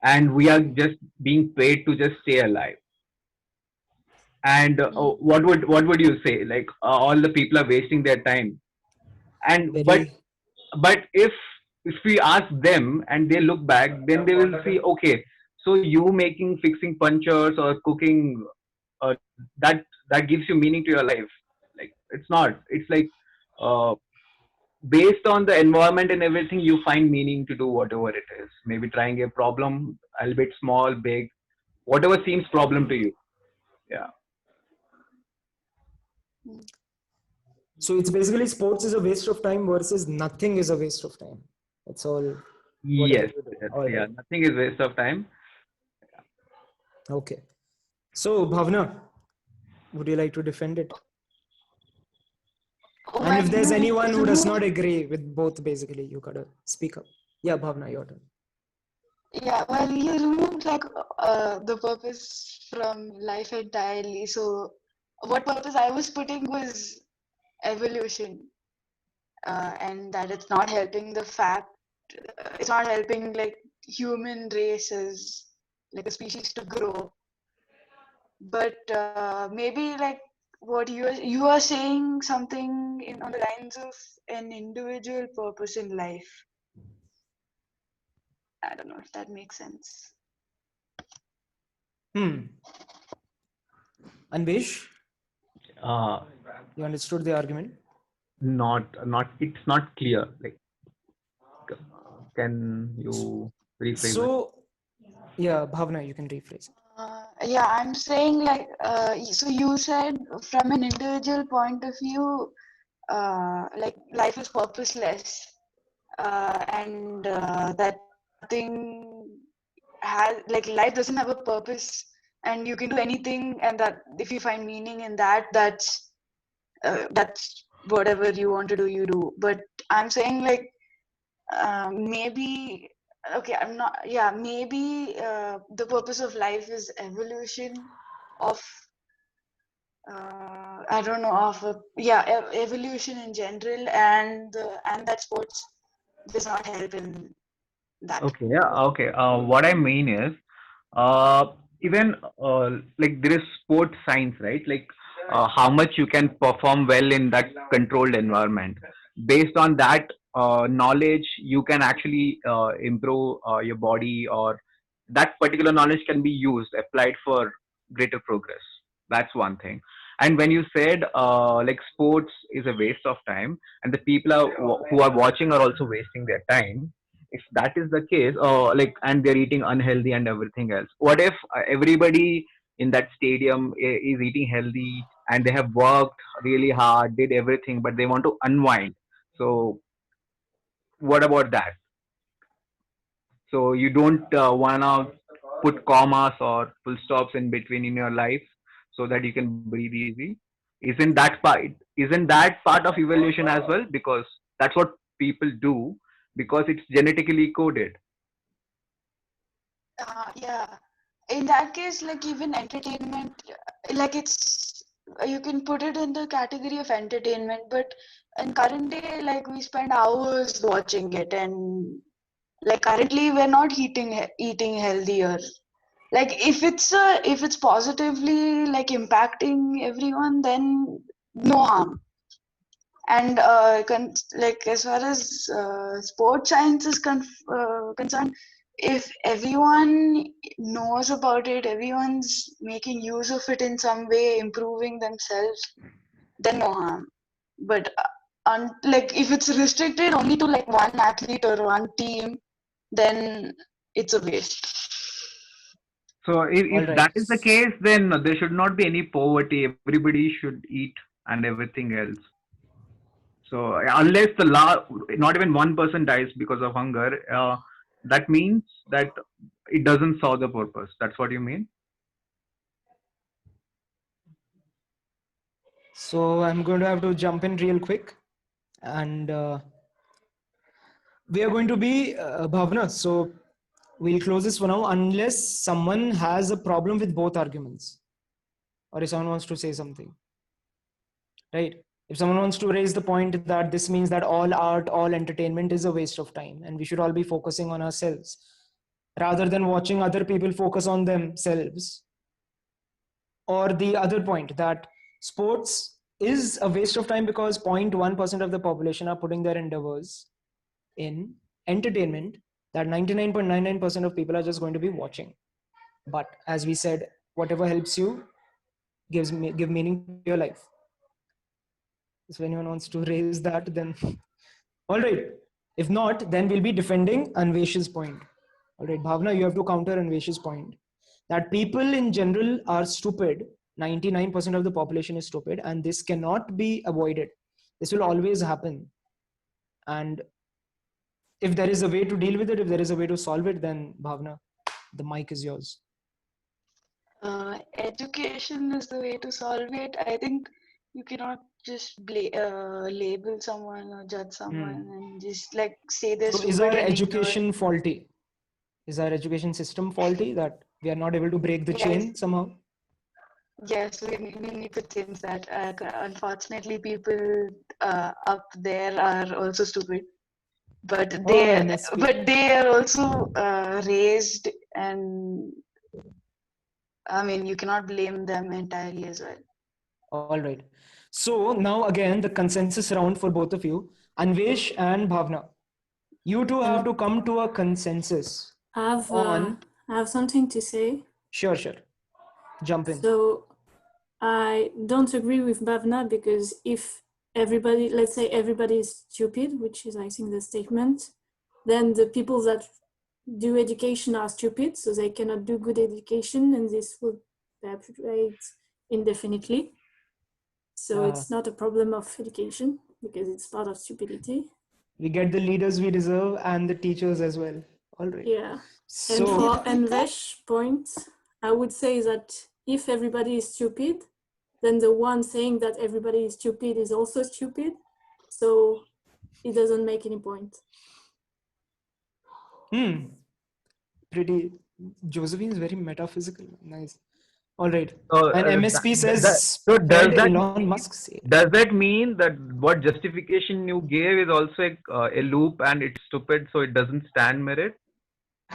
and we are just being paid to just stay alive. And what would you say? Like, all the people are wasting their time. And but Very. but if we ask them and they look back, then they will see, okay, so you making, fixing punctures or cooking, uh, that gives you meaning to your life. Like, it's not, it's like, uh, based on the environment and everything, you find meaning to do whatever it is, maybe trying a problem, a little bit small, big, whatever seems problem to you. Yeah. So it's basically sports is a waste of time versus nothing is a waste of time. That's all. Whatever Yes, you do. yes, All yeah, right. nothing is waste of time. Okay. So Bhavna, would you like to defend it? And if Well, there's you anyone who does not remove, agree with both, basically, you gotta speak up. Yeah, Bhavna, your turn. yeah, well, you removed like the purpose from life entirely. So, what purpose I was putting was evolution, and that it's not helping the fact, it's not helping like human races, like a species to grow. But maybe like what you are saying something in on the lines of an individual purpose in life. I don't know if that makes sense. Anvesh, uh, you understood the argument? not it's not clear. Like, can you rephrase it? So, yeah, Bhavna, you can rephrase it. Yeah, I'm saying like so you said from an individual point of view, like life is purposeless, and that nothing has like life doesn't have a purpose, and you can do anything, and that if you find meaning in that, that's whatever you want to do, you do. But I'm saying like maybe okay, I'm not, yeah, maybe the purpose of life is evolution of I don't know, of yeah, evolution in general, and that sports does not help in that. Okay, yeah, okay. What I mean is, uh, even like, there is sports science, right? Like, how much you can perform well in that controlled environment. Based on that knowledge, you can actually improve your body, or that particular knowledge can be used, applied for greater progress. That's one thing. And when you said, like, sports is a waste of time, and the people who are watching are also wasting their time, if that is the case, like, and they're eating unhealthy and everything else, what if everybody in that stadium is eating healthy, and they have worked really hard, did everything, but they want to unwind? So what about that? So you don't want to put commas or full stops in between in your life, so that you can breathe easy. Isn't that part of evolution as well? Because that's what people do, because it's genetically coded. Yeah, in that case, like even entertainment, like it's you can put it in the category of entertainment, but in current day, like we spend hours watching it, and like currently we're not eating healthier. Like if it's positively like impacting everyone, then no harm. And like as far as sports science is concerned, if everyone knows about it, everyone's making use of it in some way, improving themselves, then no harm. But like if it's restricted only to like one athlete or one team, then it's a waste. So All if right. that is the case, then there should not be any poverty. Everybody should eat and everything else. So unless not even one person dies because of hunger, that means that it doesn't solve the purpose. That's what you mean? So I'm going to have to jump in real quick, and we are going to be Bhavna. So we'll close this for now, unless someone has a problem with both arguments, or if someone wants to say something, right? If someone wants to raise the point that this means that all art, all entertainment is a waste of time, and we should all be focusing on ourselves rather than watching other people focus on themselves. Or the other point that sports is a waste of time because 0.1% of the population are putting their endeavors in entertainment that 99.99% of people are just going to be watching. But as we said, whatever helps you give meaning to your life. So if anyone wants to raise that, then all right. If not, then we'll be defending Anvesh's point. All right, Bhavna, you have to counter Anvesh's point that people in general are stupid. 99% of the population is stupid, and this cannot be avoided. This will always happen. And if there is a way to deal with it, if there is a way to solve it, then Bhavna, the mic is yours. Education is the way to solve it. I think you cannot just label someone or judge someone and just like say they're So is our stupid and education ignore. faulty? Is our education system faulty that we are not able to break the chain somehow? Yes, we need to change that. Unfortunately, people up there are also stupid, but they are also raised, and I mean you cannot blame them entirely as well. All right. So now again, the consensus round for both of you, Anvesh and Bhavna. You two have to come to a consensus on. I have something to say. Sure. Jump in. So I don't agree with Bhavna because if everybody, let's say everybody is stupid, which is I think the statement, then the people that do education are stupid, so they cannot do good education, and this will perpetuate indefinitely. So it's not a problem of education because it's part of stupidity. We get the leaders we deserve and the teachers as well. All right. Yeah. So, and for Anvesh's point, I would say that if everybody is stupid, then the one saying that everybody is stupid is also stupid. So it doesn't make any point. Pretty. Josephine is very metaphysical. Nice. All right. And MSP says, Elon Musk say. Does that mean that what justification you gave is also a loop and it's stupid, so it doesn't stand merit?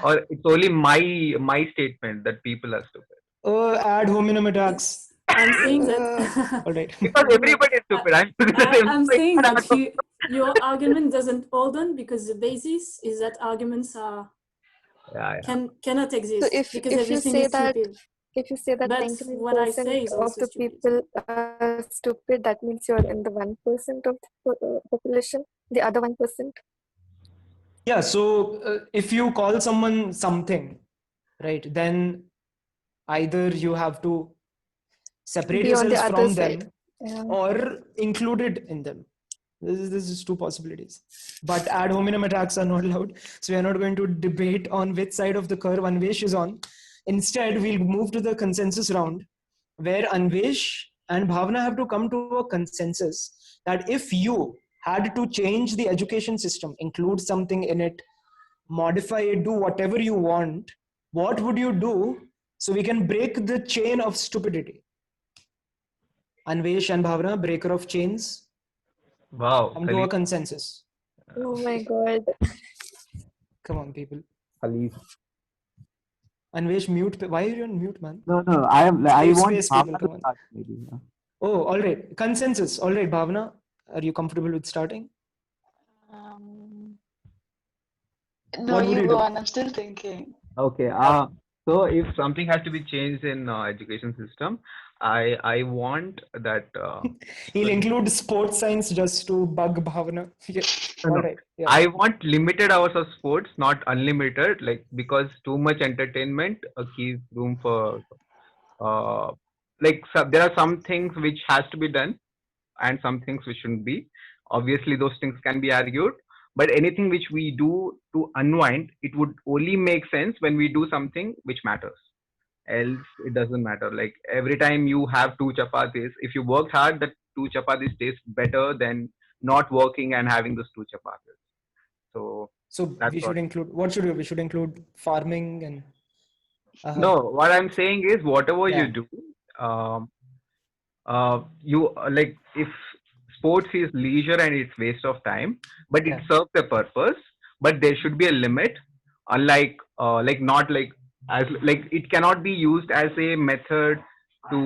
Or it's only my statement that people are stupid? Ad hominem attacks. I'm saying that. All right. Because everybody is stupid. I'm saying that your argument doesn't hold on because the basis is that arguments are cannot exist. So if you say that if you say that 99% of the people are stupid, that means you're in the 1% of the population, the other 1%. Yeah. So if you call someone something, right, then either you have to separate yourselves from them or include it in them. This is two possibilities. But ad hominem attacks are not allowed. So we are not going to debate on which side of the curve Anvesh is on. Instead, we'll move to the consensus round where Anvesh and Bhavna have to come to a consensus that if you had to change the education system, include something in it, modify it, do whatever you want, what would you do so we can break the chain of stupidity? Anvesh and Bhavna, breaker of chains. Wow, Come to a consensus. Oh my god. Come on, people. Khalif. Anvesh, mute. Why are you on mute, man? No, I Space, want space, people, Bhavna come to on. start maybe. Yeah. Oh, all right. Consensus. All right, Bhavna, are you comfortable with starting? No, What would you you go do? on. I'm still thinking. Okay. So if something has to be changed in education system, I want that. He'll include sports science just to bug Bhavna. Yeah. No, All no. right. Yeah. I want limited hours of sports, not unlimited. Like because too much entertainment keeps room for there are some things which has to be done and some things which shouldn't be. Obviously, those things can be argued, but anything which we do to unwind, it would only make sense when we do something which matters. Else, it doesn't matter. Like every time you have two chapatis, if you work hard, that two chapatis taste better than not working and having those two chapatis. So So that's we should what. include, what should we? We should include farming and. No, what I'm saying is whatever you Yeah. do, um, you like if sports is leisure and it's waste of time, but it Yeah. serves a purpose. But there should be a limit. Unlike like not like as like it cannot be used as a method to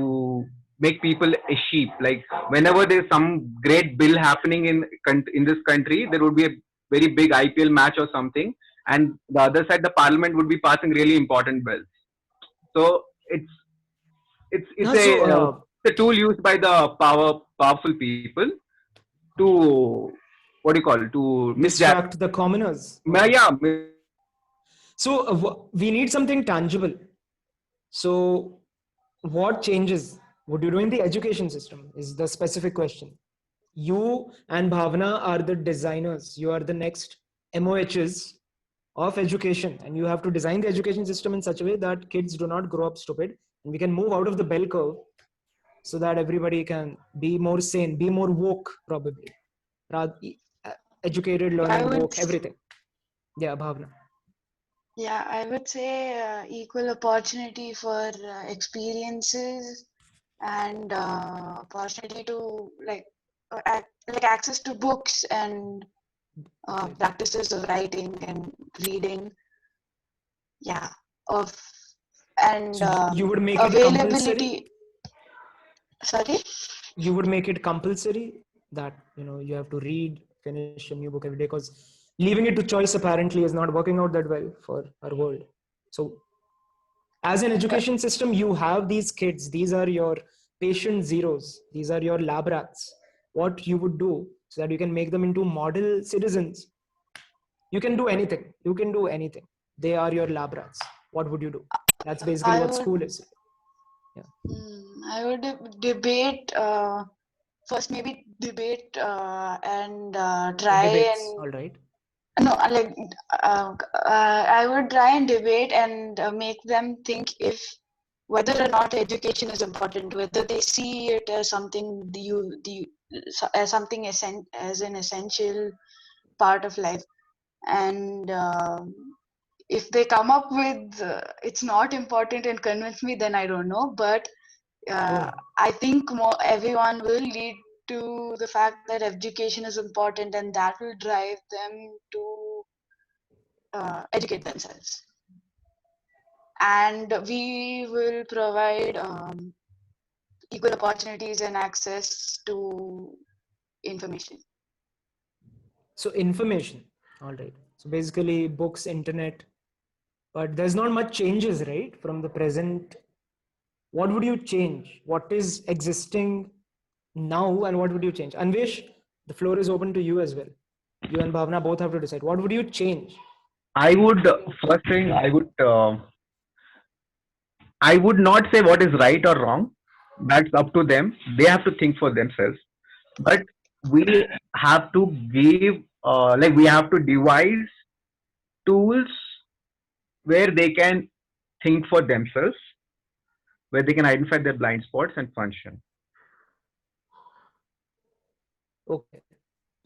make people a sheep. Like whenever there's some great bill happening in this country, there would be a very big IPL match or something, and the other side, the parliament would be passing really important bills. So it's No, so a tool used by the powerful people to what do you call it, to misjudge. distract the commoners. Yeah, So we need something tangible. So what changes would you do in the education system is the specific question. You and Bhavna are the designers. You are the next MOHs of education, and you have to design the education system in such a way that kids do not grow up stupid, and we can move out of the bell curve so that everybody can be more sane, be more woke, probably. Educated, learning, woke, everything. Yeah, Bhavna. Yeah, I would say equal opportunity for experiences and opportunity to like access to books and practices of writing and reading. Yeah, of and So you would make it compulsory? availability. Sorry? You would make it compulsory that you have to read, finish a new book every day, because leaving it to choice apparently is not working out that well for our world. So as an education system, you have these kids, these are your patient zeros, these are your lab rats. What you would do so that you can make them into model citizens? You can do anything. You can do anything. They are your lab rats. What would you do? That's basically what school is. Yeah. I would debate first, maybe debate and try Debates, and all right. no, like I would try and debate and make them think if whether or not education is important, whether they see it as something as something as an essential part of life, and if they come up with it's not important and convince me, then I don't know, but I think everyone will lead to the fact that education is important, and that will drive them to educate themselves. And we will provide equal opportunities and access to information. So information, all right. So basically books, internet, but there's not much changes, right? From the present, what would you change? What is existing now and what would you change? Anvesh, the floor is open to you as well. You and Bhavna both have to decide. What would you change? I would first thing I would not say what is right or wrong. That's up to them. They have to think for themselves. But we have to give we have to devise tools where they can think for themselves, where they can identify their blind spots and function. Okay.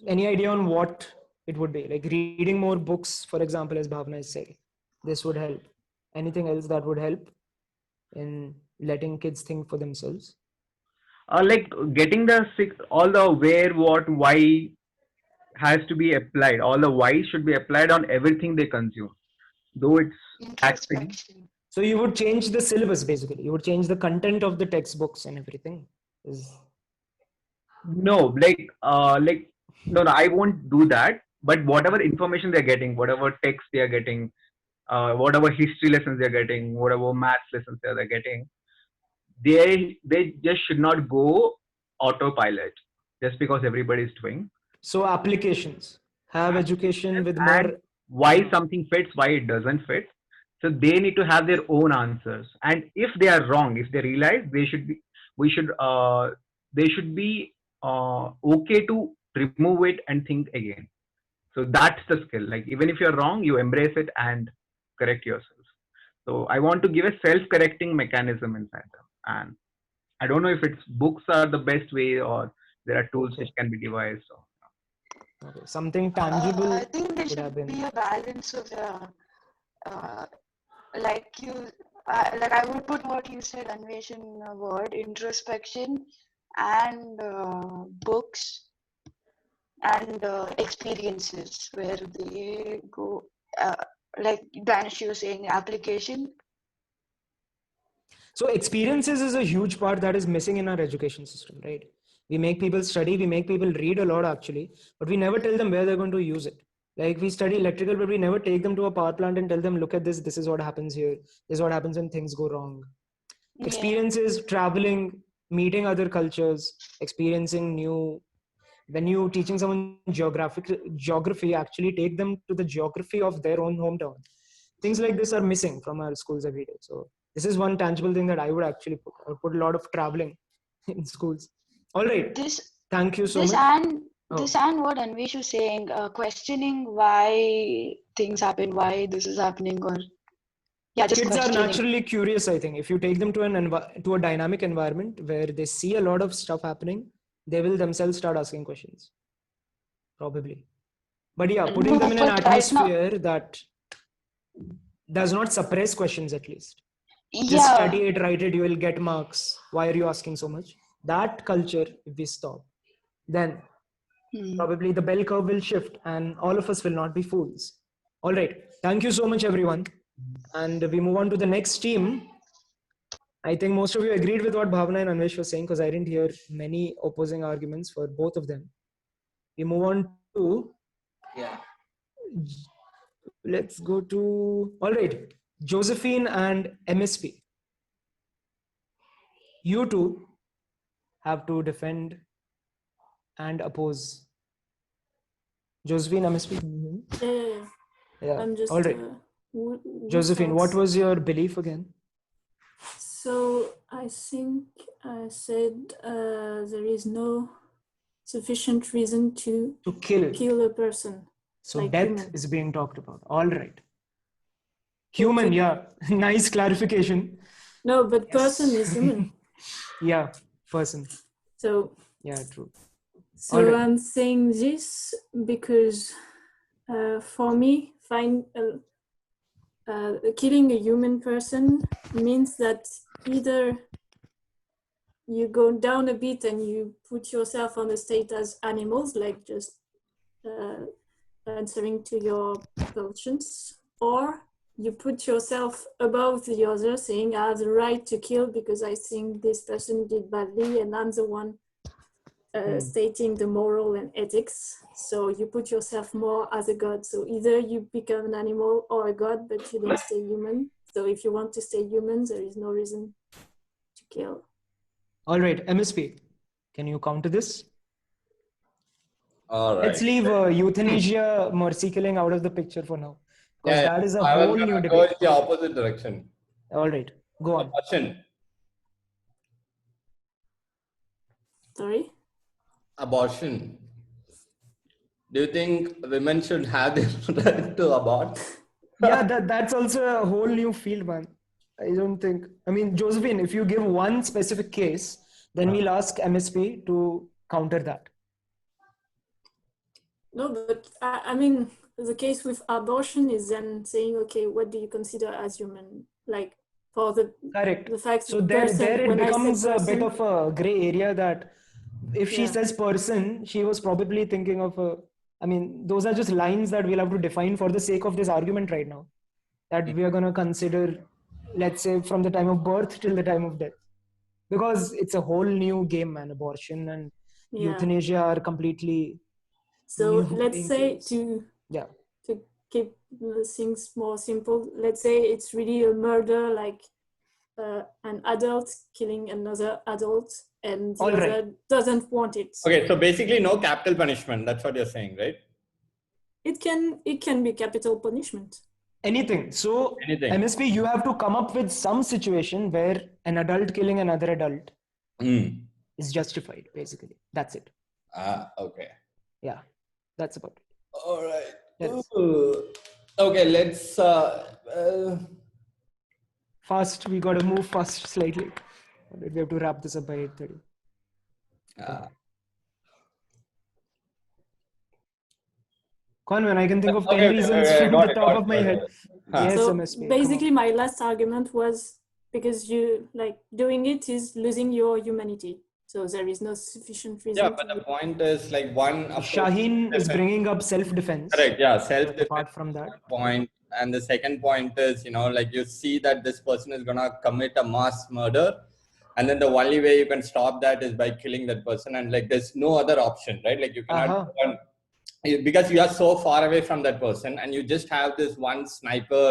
Any idea on what it would be? Like reading more books, for example, as Bhavna is saying. This would help. Anything else that would help in letting kids think for themselves? like getting all the where, what, why has to be applied. All the why should be applied on everything they consume. Though it's taxing. Introspection. So you would change the syllabus basically. You would change the content of the textbooks and everything. No, no, I won't do that. But whatever information they're getting, whatever text they are getting, whatever history lessons they're getting, whatever maths lessons they're getting, they just should not go autopilot just because everybody is doing. So applications have education with more. And why something fits, why it doesn't fit. So they need to have their own answers. And if they are wrong, if they realize they should be, they should be okay to remove it and think again. So that's the skill. Like even if you're wrong, you embrace it and correct yourself. So I want to give a self-correcting mechanism inside them. And I don't know if it's books are the best way or there are tools which can be devised. So. Okay. Something tangible. I think there would should have been. be a balance of like I would put what you said, Anvesh, in a word: introspection and books and experiences, where they go like Danish, you were saying, application. So experiences is a huge part that is missing in our education system, right? We make people study, we make people read a lot actually, but we never tell them where they're going to use it. Like we study electrical, but we never take them to a power plant and tell them, look at this, this is what happens here. This is what happens when things go wrong. Yeah. Experiences, traveling, meeting other cultures, experiencing new. When you teaching someone geography, actually take them to the geography of their own hometown. Things like this are missing from our schools every day. So this is one tangible thing that I would actually put. I would put a lot of traveling in schools. All right. Thank you so much. This and what Anvesh was saying, questioning why things happen, why this is happening, or yeah, just kids are naturally curious. I think if you take them to a dynamic environment where they see a lot of stuff happening, they will themselves start asking questions. Probably. But yeah, putting them in an atmosphere that does not suppress questions at least. Just study it, write it, you will get marks. Why are you asking so much? That culture, if we stop, then probably the bell curve will shift and all of us will not be fools. All right. Thank you so much, everyone. And we move on to the next team. I think most of you agreed with what Bhavna and Anvesh were saying because I didn't hear many opposing arguments for both of them. We move on to... Yeah. Let's go to... All right. Josephine and MSP. You two have to defend and oppose. Josephine, MSP. Yeah. I'm just, all right. Josephine, what was your belief again? So I think I said there is no sufficient reason to kill a person. So like death human. is being talked about. All right. Human, yeah. Nice clarification. No, but person is human. Yeah, person. So yeah, true. So right. I'm saying this because for me, killing a human person means that either you go down a bit and you put yourself on a state as animals, like just answering to your conscience, or you put yourself above the other, saying I have the right to kill because I think this person did badly and I'm the one stating the moral and ethics. So you put yourself more as a god. So either you become an animal or a god, but you don't stay human. So if you want to stay human, there is no reason to kill. All right, MSP, can you counter this? All right. Let's leave euthanasia, mercy killing out of the picture for now. Because that is a whole new debate. Go in the opposite direction. All right, go on. Abortion. Sorry? Abortion. Do you think women should have the right to abort? Yeah, that's also a whole new field, man. I don't think. I mean, Josephine, if you give one specific case, then we'll ask MSP to counter that. No, but I mean, the case with abortion is then saying, okay, what do you consider as human? Like, for Correct. the fact So that there person, it when I said becomes a bit person, of a gray area that if she Yeah. says person, she was probably thinking of a, I mean, those are just lines that we'll have to define for the sake of this argument right now. That we are going to consider, let's say, from the time of birth till the time of death. Because it's a whole new game, man. Abortion and yeah. euthanasia are completely So new let's playing say fields. to Yeah. keep things more simple, let's say it's really a murder, like an adult killing another adult, and the All right. other doesn't want it. Okay, so basically no capital punishment. That's what you're saying, right? It can be capital punishment. Anything. So Anything. MSP, you have to come up with some situation where an adult killing another adult is justified, basically. That's it. Okay. Yeah. That's about it. All right. Yes. Okay, let's Fast, we got to move fast slightly. We have to wrap this up by 8:30. Conman, I can think of 10 reasons from the top of my head. Yes, So MSP. come basically on. my last argument was because you like doing it is losing your humanity. So there is no sufficient reason. Yeah, but the point is like one. Shaheen is bringing up self-defense. Correct. Yeah, self-defense. Apart from that, point, and the second point is, you know, like you see that this person is gonna commit a mass murder, and then the only way you can stop that is by killing that person, and like there's no other option, right? Like you cannot because you are so far away from that person, and you just have this one sniper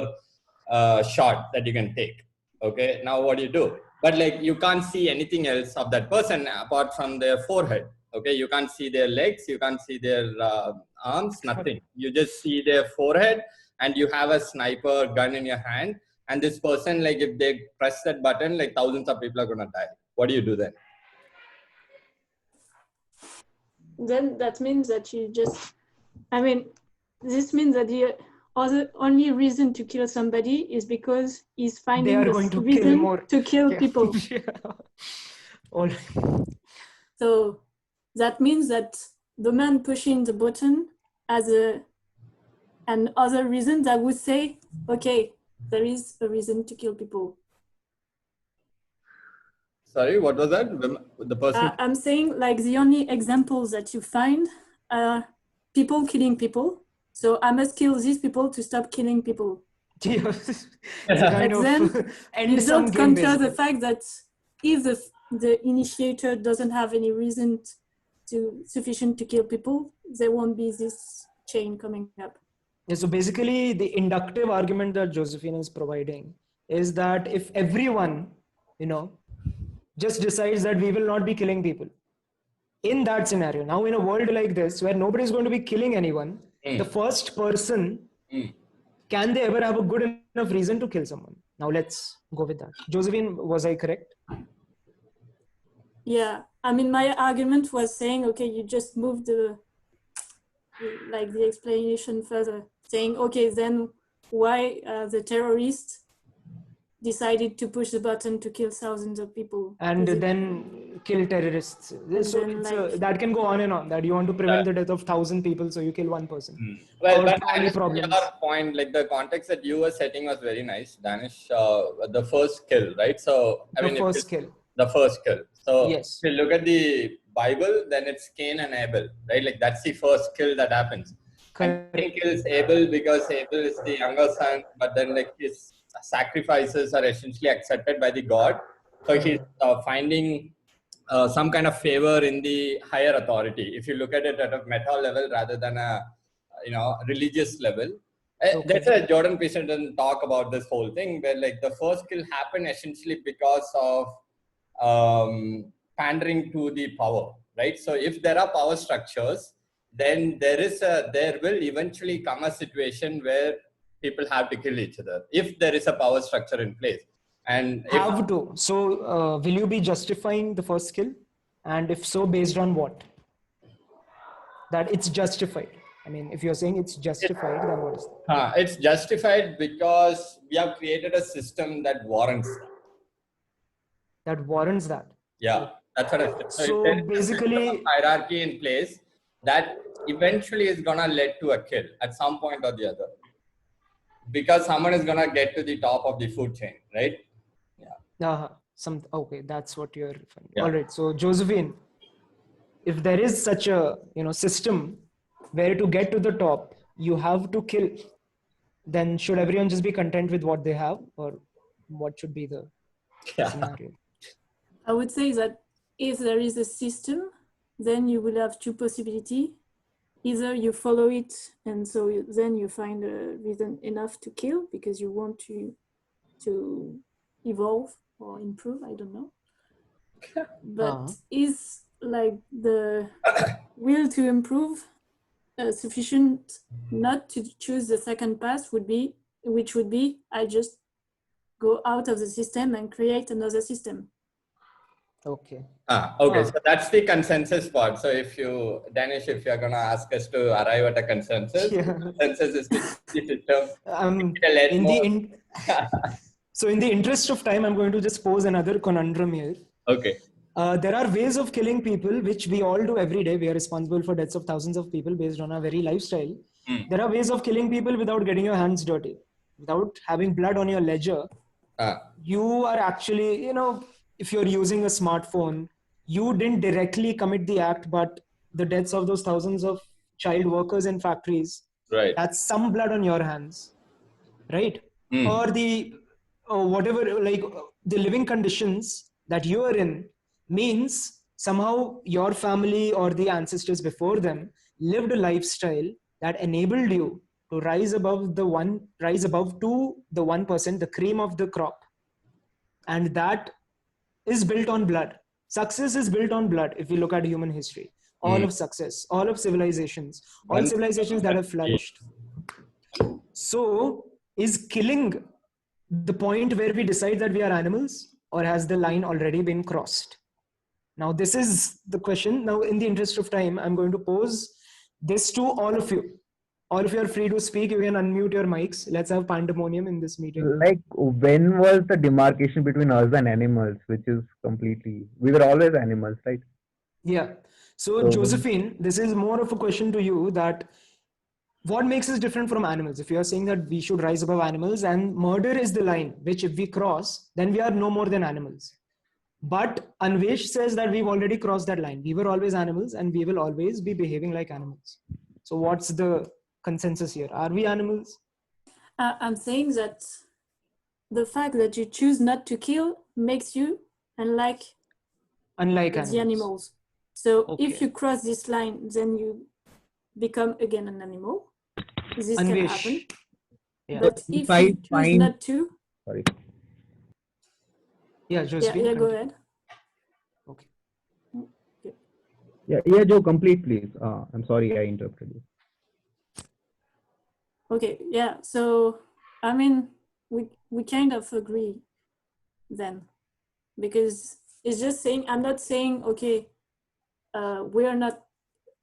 shot that you can take. Okay, now what do you do? But like you can't see anything else of that person apart from their forehead. Okay, you can't see their legs, you can't see their arms, nothing. You just see their forehead, and you have a sniper gun in your hand. And this person, like if they press that button, like thousands of people are gonna die. What do you do then? Then that means that you just, I mean, this means that the only reason to kill somebody is because he's finding the reason to kill people. All right. So that means that the man pushing the button has an other reason that would say, okay, there is a reason to kill people. Sorry, what was that? The person? I'm saying like the only examples that you find are people killing people. So I must kill these people to stop killing people. It's But then you don't counter the fact that if the initiator doesn't have any reason sufficient to kill people, there won't be this chain coming up. Yeah, so basically the inductive argument that Josephine is providing is that if everyone, you know, just decides that we will not be killing people, in that scenario, now in a world like this where nobody is going to be killing anyone, the first person, can they ever have a good enough reason to kill someone? Now let's go with that. Josephine, was I correct? Yeah, I mean, my argument was saying, okay, you just move the explanation further, saying, okay, then why the terrorists decided to push the button to kill thousands of people and then kill terrorists. So then, that can go on and on, that you want to prevent the death of 1,000 people, so you kill one person. Well, but your point, like the context that you were setting was very nice, Danish. The first kill, right? So I mean, the first kill. So yes, if you look at the Bible, then it's Cain and Abel, right? Like that's the first kill that happens. And Cain kills Abel because Abel is the younger son, but then like his sacrifices are essentially accepted by the God. So he's finding some kind of favor in the higher authority. If you look at it at a meta level rather than a religious level. That's why Jordan Peterson talk about this whole thing, where like the first kill happened essentially because of pandering to the power, right? So if there are power structures, then there will eventually come a situation where people have to kill each other if there is a power structure in place. And so will you be justifying the first kill? And if so, based on what? That it's justified. I mean, if you're saying it's justified, then what is that? It's justified because we have created a system that warrants that. That warrants that? Yeah, that's what I said. So basically, hierarchy in place that eventually is gonna lead to a kill at some point or the other, because someone is gonna get to the top of the food chain, right? Okay, that's what you're referring. Yeah. All right. So Josephine, if there is such a system where to get to the top you have to kill, then should everyone just be content with what they have, or what should be the scenario? I would say that if there is a system, then you will have two possibilities. Either you follow it, and so then you find a reason enough to kill because you want to evolve or improve. I don't know. But is like the will to improve sufficient not to choose the second path which would be I just go out of the system and create another system. Okay. Okay. So that's the consensus part. So if you, Danish, if you're gonna ask us to arrive at a consensus, consensus is the system. So in the interest of time, I'm going to just pose another conundrum here. Okay. There are ways of killing people which we all do every day. We are responsible for deaths of thousands of people based on our very lifestyle. There are ways of killing people without getting your hands dirty, without having blood on your ledger. You are actually, if you're using a smartphone, you didn't directly commit the act, but the deaths of those thousands of child workers in factories, right, that's some blood on your hands, right? Or the whatever, like the living conditions that you are in means somehow your family or the ancestors before them lived a lifestyle that enabled you to rise above to the 1%, the cream of the crop. And that is built on blood. Success is built on blood. If we look at human history, all of success, all of civilizations, all civilizations that have flourished. So is killing the point where we decide that we are animals, or has the line already been crossed? Now, this is the question. Now, in the interest of time, I'm going to pose this to all of you. All of you are free to speak. You can unmute your mics. Let's have pandemonium in this meeting. Like, when was the demarcation between us and animals, which is completely, we were always animals, right? Yeah. So Josephine, this is more of a question to you, that what makes us different from animals? If you are saying that we should rise above animals and murder is the line, which if we cross, then we are no more than animals. But Anvesh says that we've already crossed that line. We were always animals and we will always be behaving like animals. So what's the consensus here? Are we animals? I'm saying that the fact that you choose not to kill makes you unlike the animals. So if you cross this line, then you become again an animal. This can happen. Yeah. But if you choose not to... Sorry. Yeah, Josephine. Yeah, go ahead. Okay. Yeah, Joe, complete, please. I'm sorry I interrupted you. Okay, yeah. So, I mean, we kind of agree then, because it's just saying, I'm not saying, okay, we are not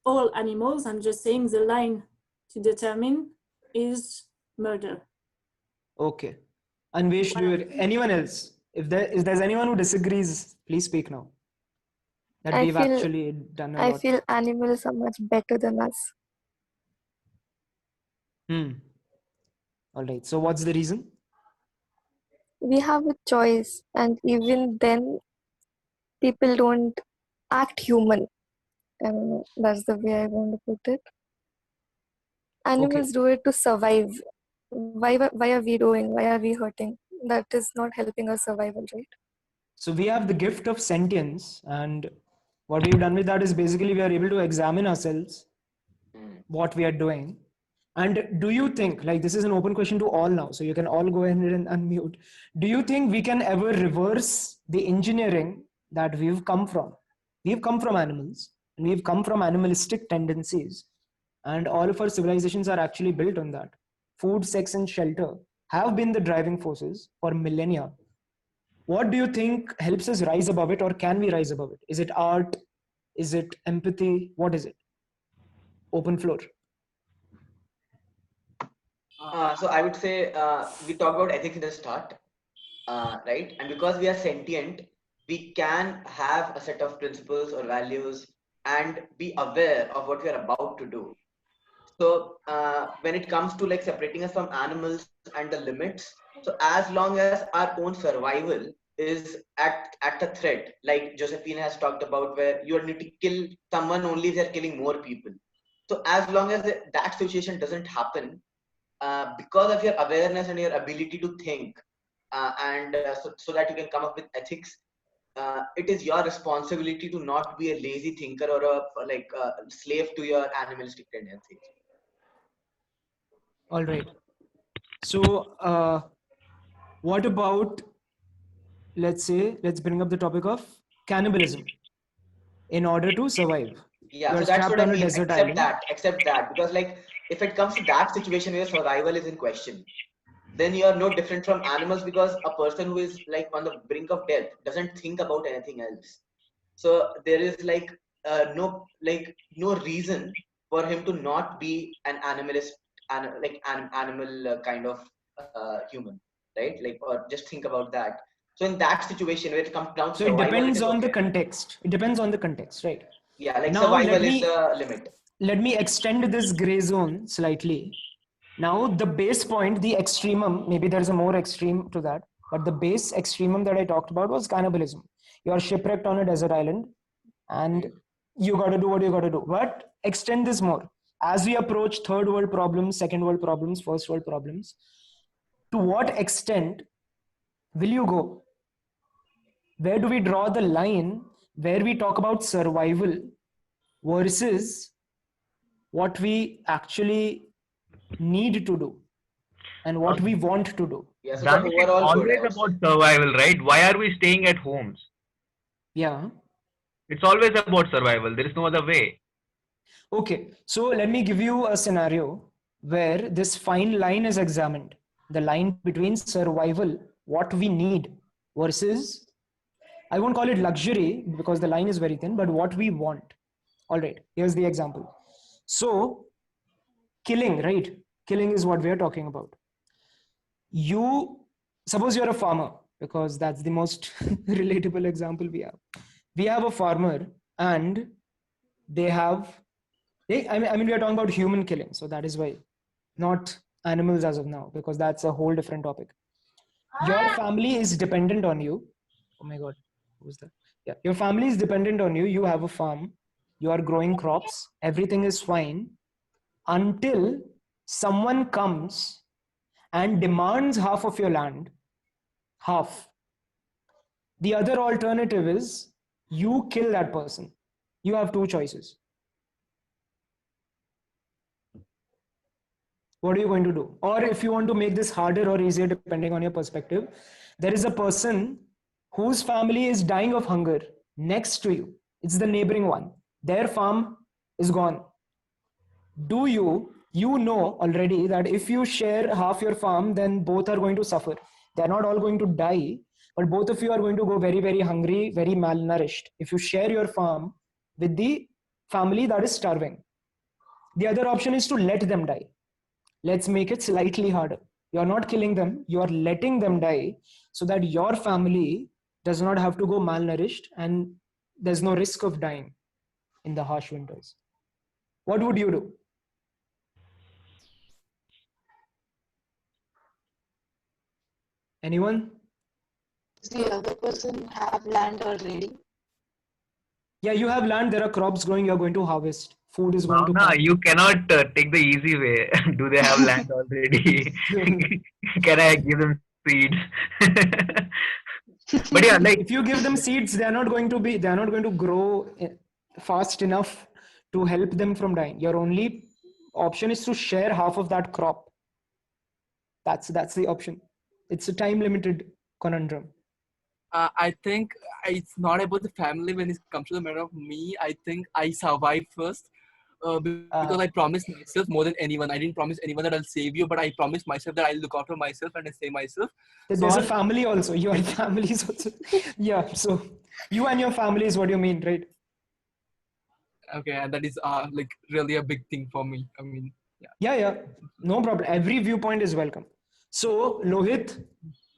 all animals. I'm just saying the line to determine is murder. Okay. Anvesh, anyone else? If there's anyone who disagrees, please speak now. That we've actually done a lot. I feel animals are much better than us. All right. So what's the reason? We have a choice, and even then, people don't act human. And that's the way I want to put it. Animals do it to survive. Why are we doing? Why are we hurting? That is not helping us survival, right? So we have the gift of sentience, and what we've done with that is basically we are able to examine ourselves, what we are doing. And do you think, like this is an open question to all now, so you can all go ahead and unmute. Do you think we can ever reverse the engineering that we've come from? We've come from animals, and we've come from animalistic tendencies. And all of our civilizations are actually built on that. Food, sex, and shelter have been the driving forces for millennia. What do you think helps us rise above it, or can we rise above it? Is it art? Is it empathy? What is it? Open floor. So I would say we talked about ethics in the start, right? And because we are sentient, we can have a set of principles or values and be aware of what we are about to do. So when it comes to like separating us from animals and the limits, so as long as our own survival is at a threat, like Josephine has talked about, where you need to kill someone only if they're killing more people. So as long as that situation doesn't happen, because of your awareness and your ability to think, so that you can come up with ethics, it is your responsibility to not be a lazy thinker or a slave to your animalistic tendencies. All right. So what about, let's bring up the topic of cannibalism in order to survive. Yeah, You're so that's strapped what I on a mean. desert island. Accept that, because like if it comes to that situation where survival is in question, then you are no different from animals, because a person who is like on the brink of death doesn't think about anything else. So there is no reason for him to not be an animalist, animal kind of human, right? Like, or just think about that. So in that situation where it comes down to So it survival, depends is on the okay. context. It depends on the context, right? Yeah, like Now survival is the limit. let me extend this gray zone slightly. Now the base point, the extremum, maybe there's a more extreme to that, but the base extremum that I talked about was cannibalism. You are shipwrecked on a desert island and you got to do what you got to do. But extend this more. As we approach third world problems, second world problems, first world problems, to what extent will you go? Where do we draw the line where we talk about survival versus what we actually need to do and what we want to do? Yeah, so Dhananjay, the it's overall good, always I would about say. survival, right? Why are we staying at homes? Yeah. It's always about survival. There is no other way. Okay, so let me give you a scenario where this fine line is examined. The line between survival, what we need, versus, I won't call it luxury because the line is very thin, but what we want. All right, here's the example. So, killing, right? Killing is what we are talking about. You, suppose you're a farmer, because that's the most relatable example we have. We have a farmer and they have, I mean, we are talking about human killing. So that is why, not animals as of now, because that's a whole different topic. Your family is dependent on you. Oh my God, who's that? Yeah, your family is dependent on you. You have a farm. You are growing crops. Everything is fine until someone comes and demands half of your land. Half. The other alternative is you kill that person. You have two choices. What are you going to do? Or if you want to make this harder or easier, depending on your perspective, there is a person whose family is dying of hunger next to you. It's the neighboring one. Their farm is gone. Do you know already that if you share half your farm, then both are going to suffer. They're not all going to die, but both of you are going to go very, very hungry, very malnourished if you share your farm with the family that is starving. The other option is to let them die. Let's make it slightly harder. You're not killing them, you are letting them die so that your family does not have to go malnourished and there's no risk of dying in the harsh winters. What would you do? Anyone? Does the other person have land already? Yeah, you have land, there are crops growing, you're going to harvest. Food is going to come. You cannot take the easy way. Do they have land already? Can I give them seeds? But yeah, like if you give them seeds, they're not going to grow fast enough to help them from dying. Your only option is to share half of that crop. That's the option. It's a time limited conundrum. I think it's not about the family when it comes to the matter of me. I think I survived first because I promised myself more than anyone. I didn't promise anyone that I'll save you, but I promised myself that I'll look after myself and I'll save myself. There's a family also. Your family is also. Yeah, so you and your family is what you mean, right? Okay, and that is like really a big thing for me. I mean, Yeah, no problem. Every viewpoint is welcome. So Lohit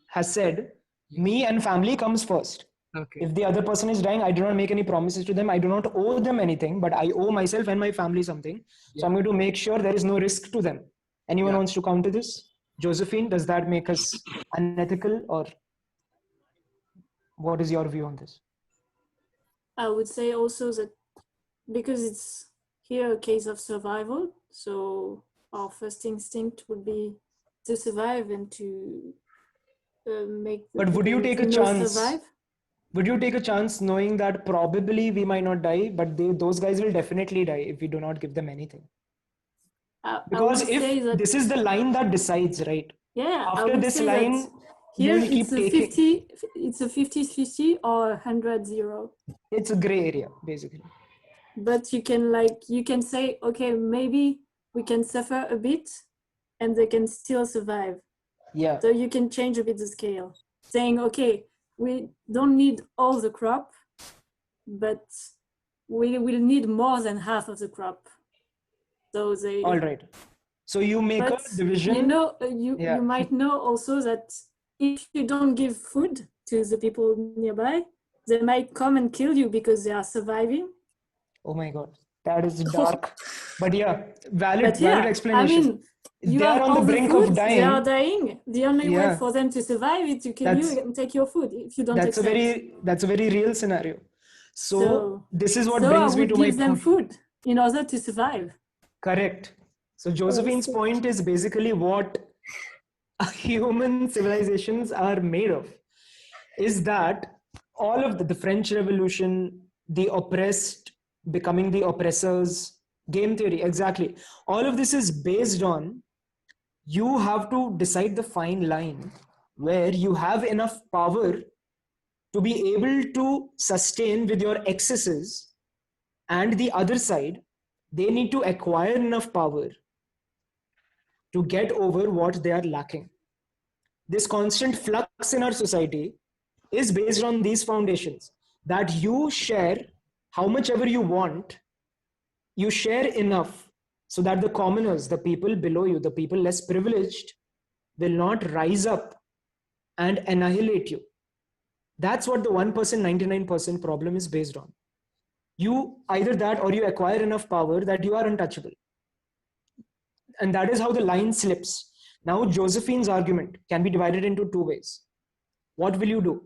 has said, me and family comes first. Okay. If the other person is dying, I do not make any promises to them. I do not owe them anything, but I owe myself and my family something. So I'm going to make sure there is no risk to them. Anyone wants to counter this? Josephine, does that make us unethical or? What is your view on this? I would say also that because it's here a case of survival, so our first instinct would be to survive and to make the But would you people take who a know chance? survive. Would you take a chance knowing that probably we might not die, but those guys will definitely die if we do not give them anything? I Because would say if that, this is the line that decides, right? yeah, I After would this say line, that you here will keep it's a taking. 50, it's a 50-50 or 100-0. It's a gray area, basically. But you can say, okay, maybe we can suffer a bit and they can still survive. Yeah. So you can change a bit the scale, saying, okay, we don't need all the crop, but we will need more than half of the crop. So they. All right. So you make a But division. you know, Yeah. you might know also that if you don't give food to the people nearby, they might come and kill you because they are surviving. Oh my God, that is dark. But yeah, valid But yeah, I explanation. mean, you They have are on all the the brink food, of they are dying. dying. The only way Yeah. for them to survive is to kill you and take your food if you don't That's accept. that's a very real scenario. So this is what so brings I me would to my give them point. food in order to survive. Correct. So Josephine's point is basically what human civilizations are made of, is that all of the French Revolution, the oppressed becoming the oppressors, game theory, exactly. All of this is based on you have to decide the fine line where you have enough power to be able to sustain with your excesses, and the other side, they need to acquire enough power to get over what they are lacking. This constant flux in our society is based on these foundations, that you share how much ever you want, you share enough so that the commoners, the people below you, the people less privileged, will not rise up and annihilate you. That's what the 1%, 99% problem is based on. You either that or you acquire enough power that you are untouchable. And that is how the line slips. Now, Josephine's argument can be divided into two ways. What will you do?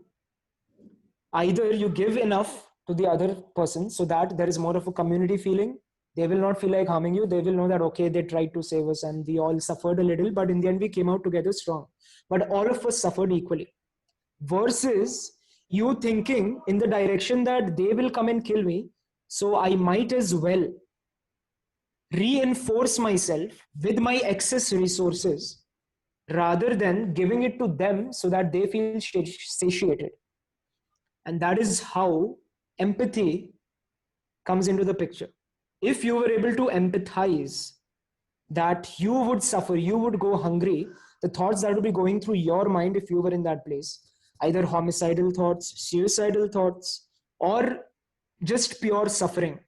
Either you give enough to the other person so that there is more of a community feeling. They will not feel like harming you. They will know that, okay, they tried to save us and we all suffered a little, but in the end, we came out together strong. But all of us suffered equally. Versus you thinking in the direction that they will come and kill me, so I might as well reinforce myself with my excess resources rather than giving it to them so that they feel satiated. And that is how empathy comes into the picture. If you were able to empathize that you would suffer, you would go hungry, the thoughts that would be going through your mind if you were in that place, either homicidal thoughts, suicidal thoughts, or just pure suffering,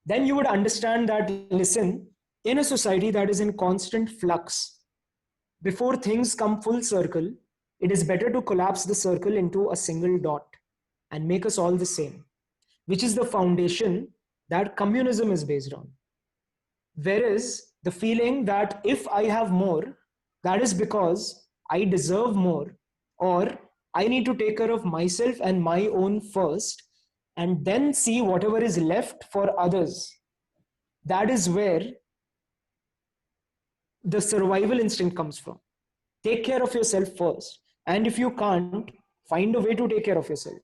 then you would understand that, listen, in a society that is in constant flux, before things come full circle, it is better to collapse the circle into a single dot and make us all the same, which is the foundation that communism is based on. Whereas the feeling that if I have more, that is because I deserve more, or I need to take care of myself and my own first, and then see whatever is left for others. That is where the survival instinct comes from. Take care of yourself first. And if you can't, find a way to take care of yourself.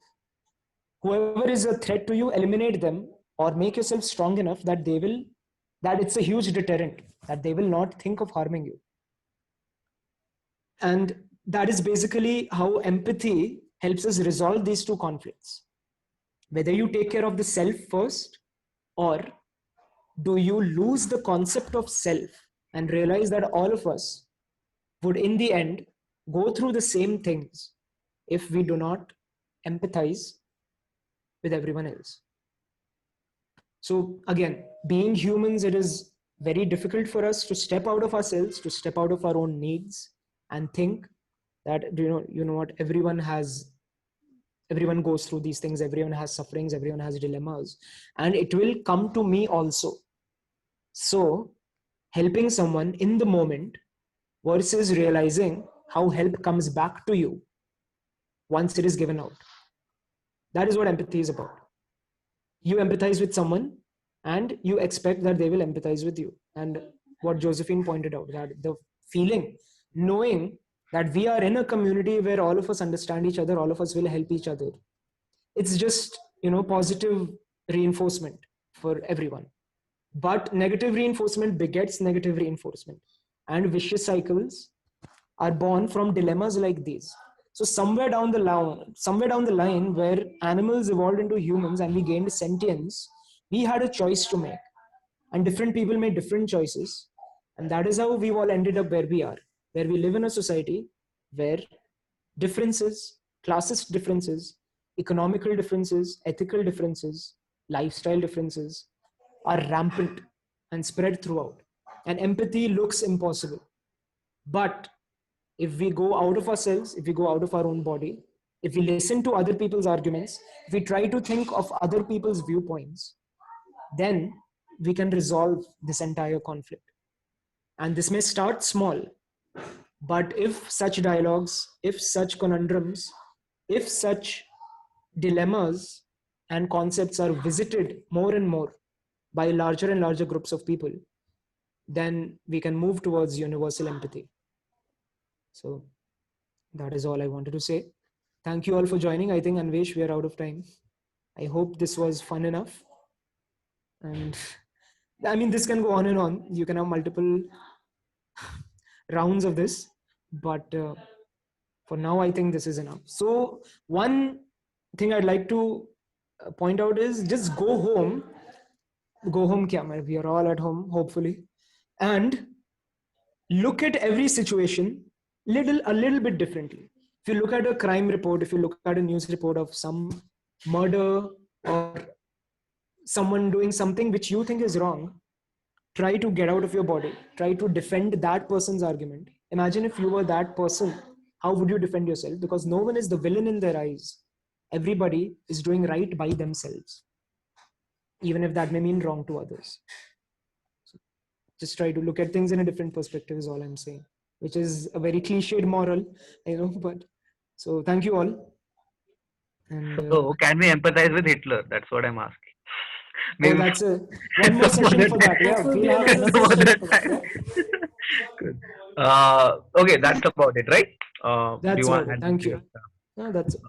Whoever is a threat to you, eliminate them or make yourself strong enough that it's a huge deterrent, that they will not think of harming you. And that is basically how empathy helps us resolve these two conflicts. Whether you take care of the self first, or do you lose the concept of self and realize that all of us would in the end go through the same things if we do not empathize with everyone else. So again, being humans, it is very difficult for us to step out of ourselves, to step out of our own needs and think that, you know what, everyone goes through these things, everyone has sufferings, everyone has dilemmas, and it will come to me also. So helping someone in the moment versus realizing how help comes back to you once it is given out. That is what empathy is about. You empathize with someone and you expect that they will empathize with you. And what Josephine pointed out, that the feeling, knowing that we are in a community where all of us understand each other, all of us will help each other. It's just, positive reinforcement for everyone. But negative reinforcement begets negative reinforcement. And vicious cycles are born from dilemmas like these. So somewhere down the line where animals evolved into humans and we gained sentience, we had a choice to make. And different people made different choices. And that is how we all ended up where we are, where we live in a society where differences, classist differences, economical differences, ethical differences, lifestyle differences are rampant and spread throughout. And empathy looks impossible. But if we go out of ourselves, if we go out of our own body, if we listen to other people's arguments, if we try to think of other people's viewpoints, then we can resolve this entire conflict. And this may start small, but if such dialogues, if such conundrums, if such dilemmas and concepts are visited more and more by larger and larger groups of people, then we can move towards universal empathy. So that is all I wanted to say. Thank you all for joining. I think, Anvesh, we are out of time. I hope this was fun enough. And I mean, this can go on and on. You can have multiple rounds of this, but for now, I think this is enough. So one thing I'd like to point out is just go home. Go home, kya? We are all at home, hopefully. And look at every situation a little bit differently. If you look at a crime report, if you look at a news report of some murder or someone doing something which you think is wrong, try to get out of your body. Try to defend that person's argument. Imagine if you were that person, how would you defend yourself? Because no one is the villain in their eyes. Everybody is doing right by themselves, even if that may mean wrong to others. So just try to look at things in a different perspective is all I'm saying, which is a very cliched moral, but so thank you all. And So can we empathize with Hitler? That's what I'm asking. oh, that's one more session for that. Yeah, That will we'll be have another another session. session for that. Yeah. Good. Okay, that's about it, right? Do That's you all. want to add Thank you. anything else? No, that's it.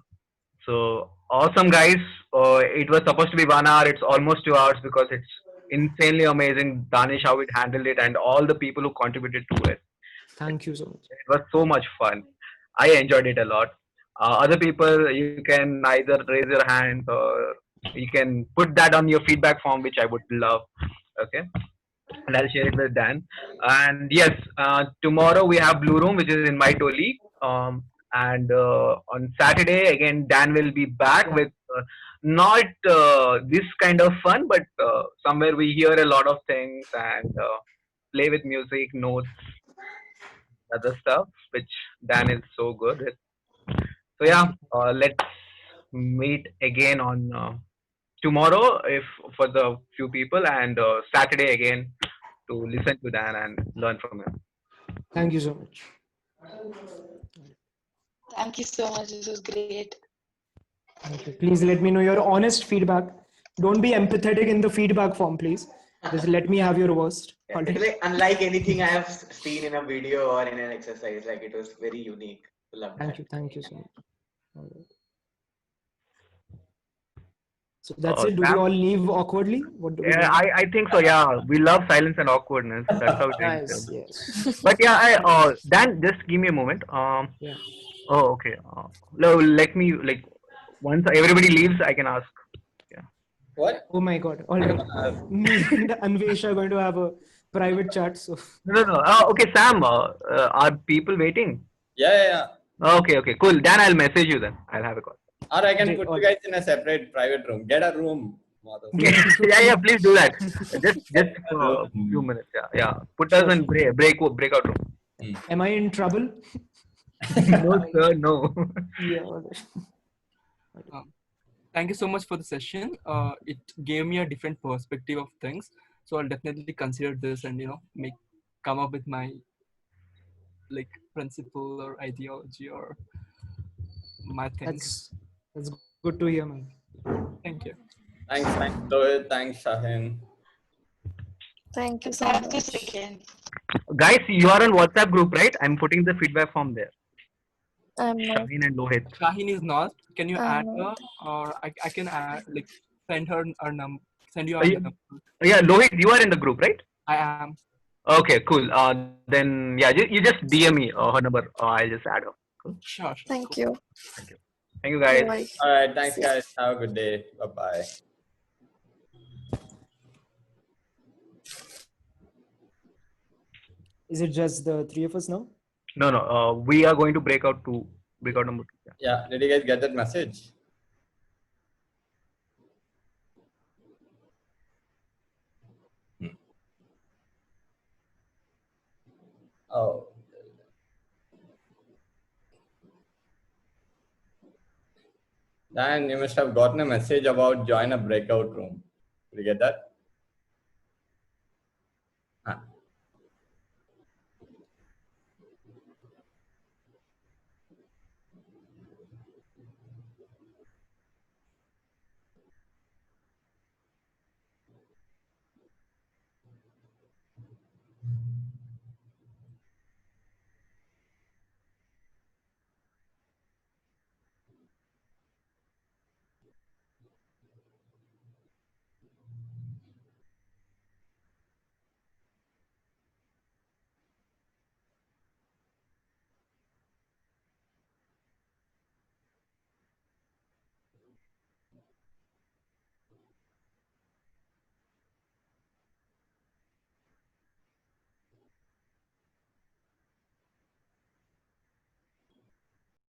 So awesome, guys. It was supposed to be 1 hour. It's almost 2 hours because it's insanely amazing, Danish, how it handled it, and all the people who contributed to it. Thank you so much. It was so much fun. I enjoyed it a lot. Other people, you can either raise your hand or you can put that on your feedback form, which I would love. Okay, and I'll share it with Dan. And yes, tomorrow we have Blue Room, which is in my Toli. And on Saturday again, Dan will be back with not this kind of fun, but somewhere we hear a lot of things and play with music, notes, other stuff, which Dan is so good at. So yeah, let's meet again on tomorrow, if for the few people, and Saturday again to listen to Dan and learn from him. Thank you so much. Thank you so much. This was great. Thank you. Please let me know your honest feedback. Don't be empathetic in the feedback form, please. Just let me have your worst. It's like unlike anything I have seen in a video or in an exercise. Like it was very unique. Love Thank that. you. Thank you so much. All right. So that's it. Do we Sam? all leave awkwardly? What do we do? Yeah, I think so. Yeah, we love silence and awkwardness. That's how it Nice. is. Yes. But yeah, Dan, just give me a moment. Yeah. Oh, okay. No, let me once everybody leaves, I can ask. What? Oh my God. All right. Me and Anvesh are going to have a private chat. So No. Okay, Sam. Are people waiting? Yeah. Okay, cool. Dan, I'll message you then. I'll have a call. Or I can Great. put All you guys in a separate private room. Get a room. Madhav. Yeah, please do that. Just for a few minutes. Yeah. Put us in breakout room. am I in trouble? No, sir, no. Yeah. All right. Thank you so much for the session. It gave me a different perspective of things. So I'll definitely consider this and come up with my principle or ideology or my things. That's Good to hear, man. Thank you. Thanks, Rohit. Thanks, Shahin. Thank you so Have this much. again. Guys, you are on WhatsApp group, right? I'm putting the feedback form there. I'm not. Shahin and Lohit. Shahin is not. Can you add I'm her, not. or I can add, like, send her our number. Send you Are our you- number. Yeah, Lohit, you are in the group, right? I am. Okay, cool. Then yeah, you just DM me her number. I'll just add her. Cool. Sure. Thank Cool. you. Thank you, guys. Bye. All right. Thanks, See ya. guys. Have a good day. Bye bye. Is it just the three of us now? No. We are going to break out number 2. Yeah. Yeah. Did you guys get that message? Oh. Dan, you must have gotten a message about join a breakout room. Did you get that?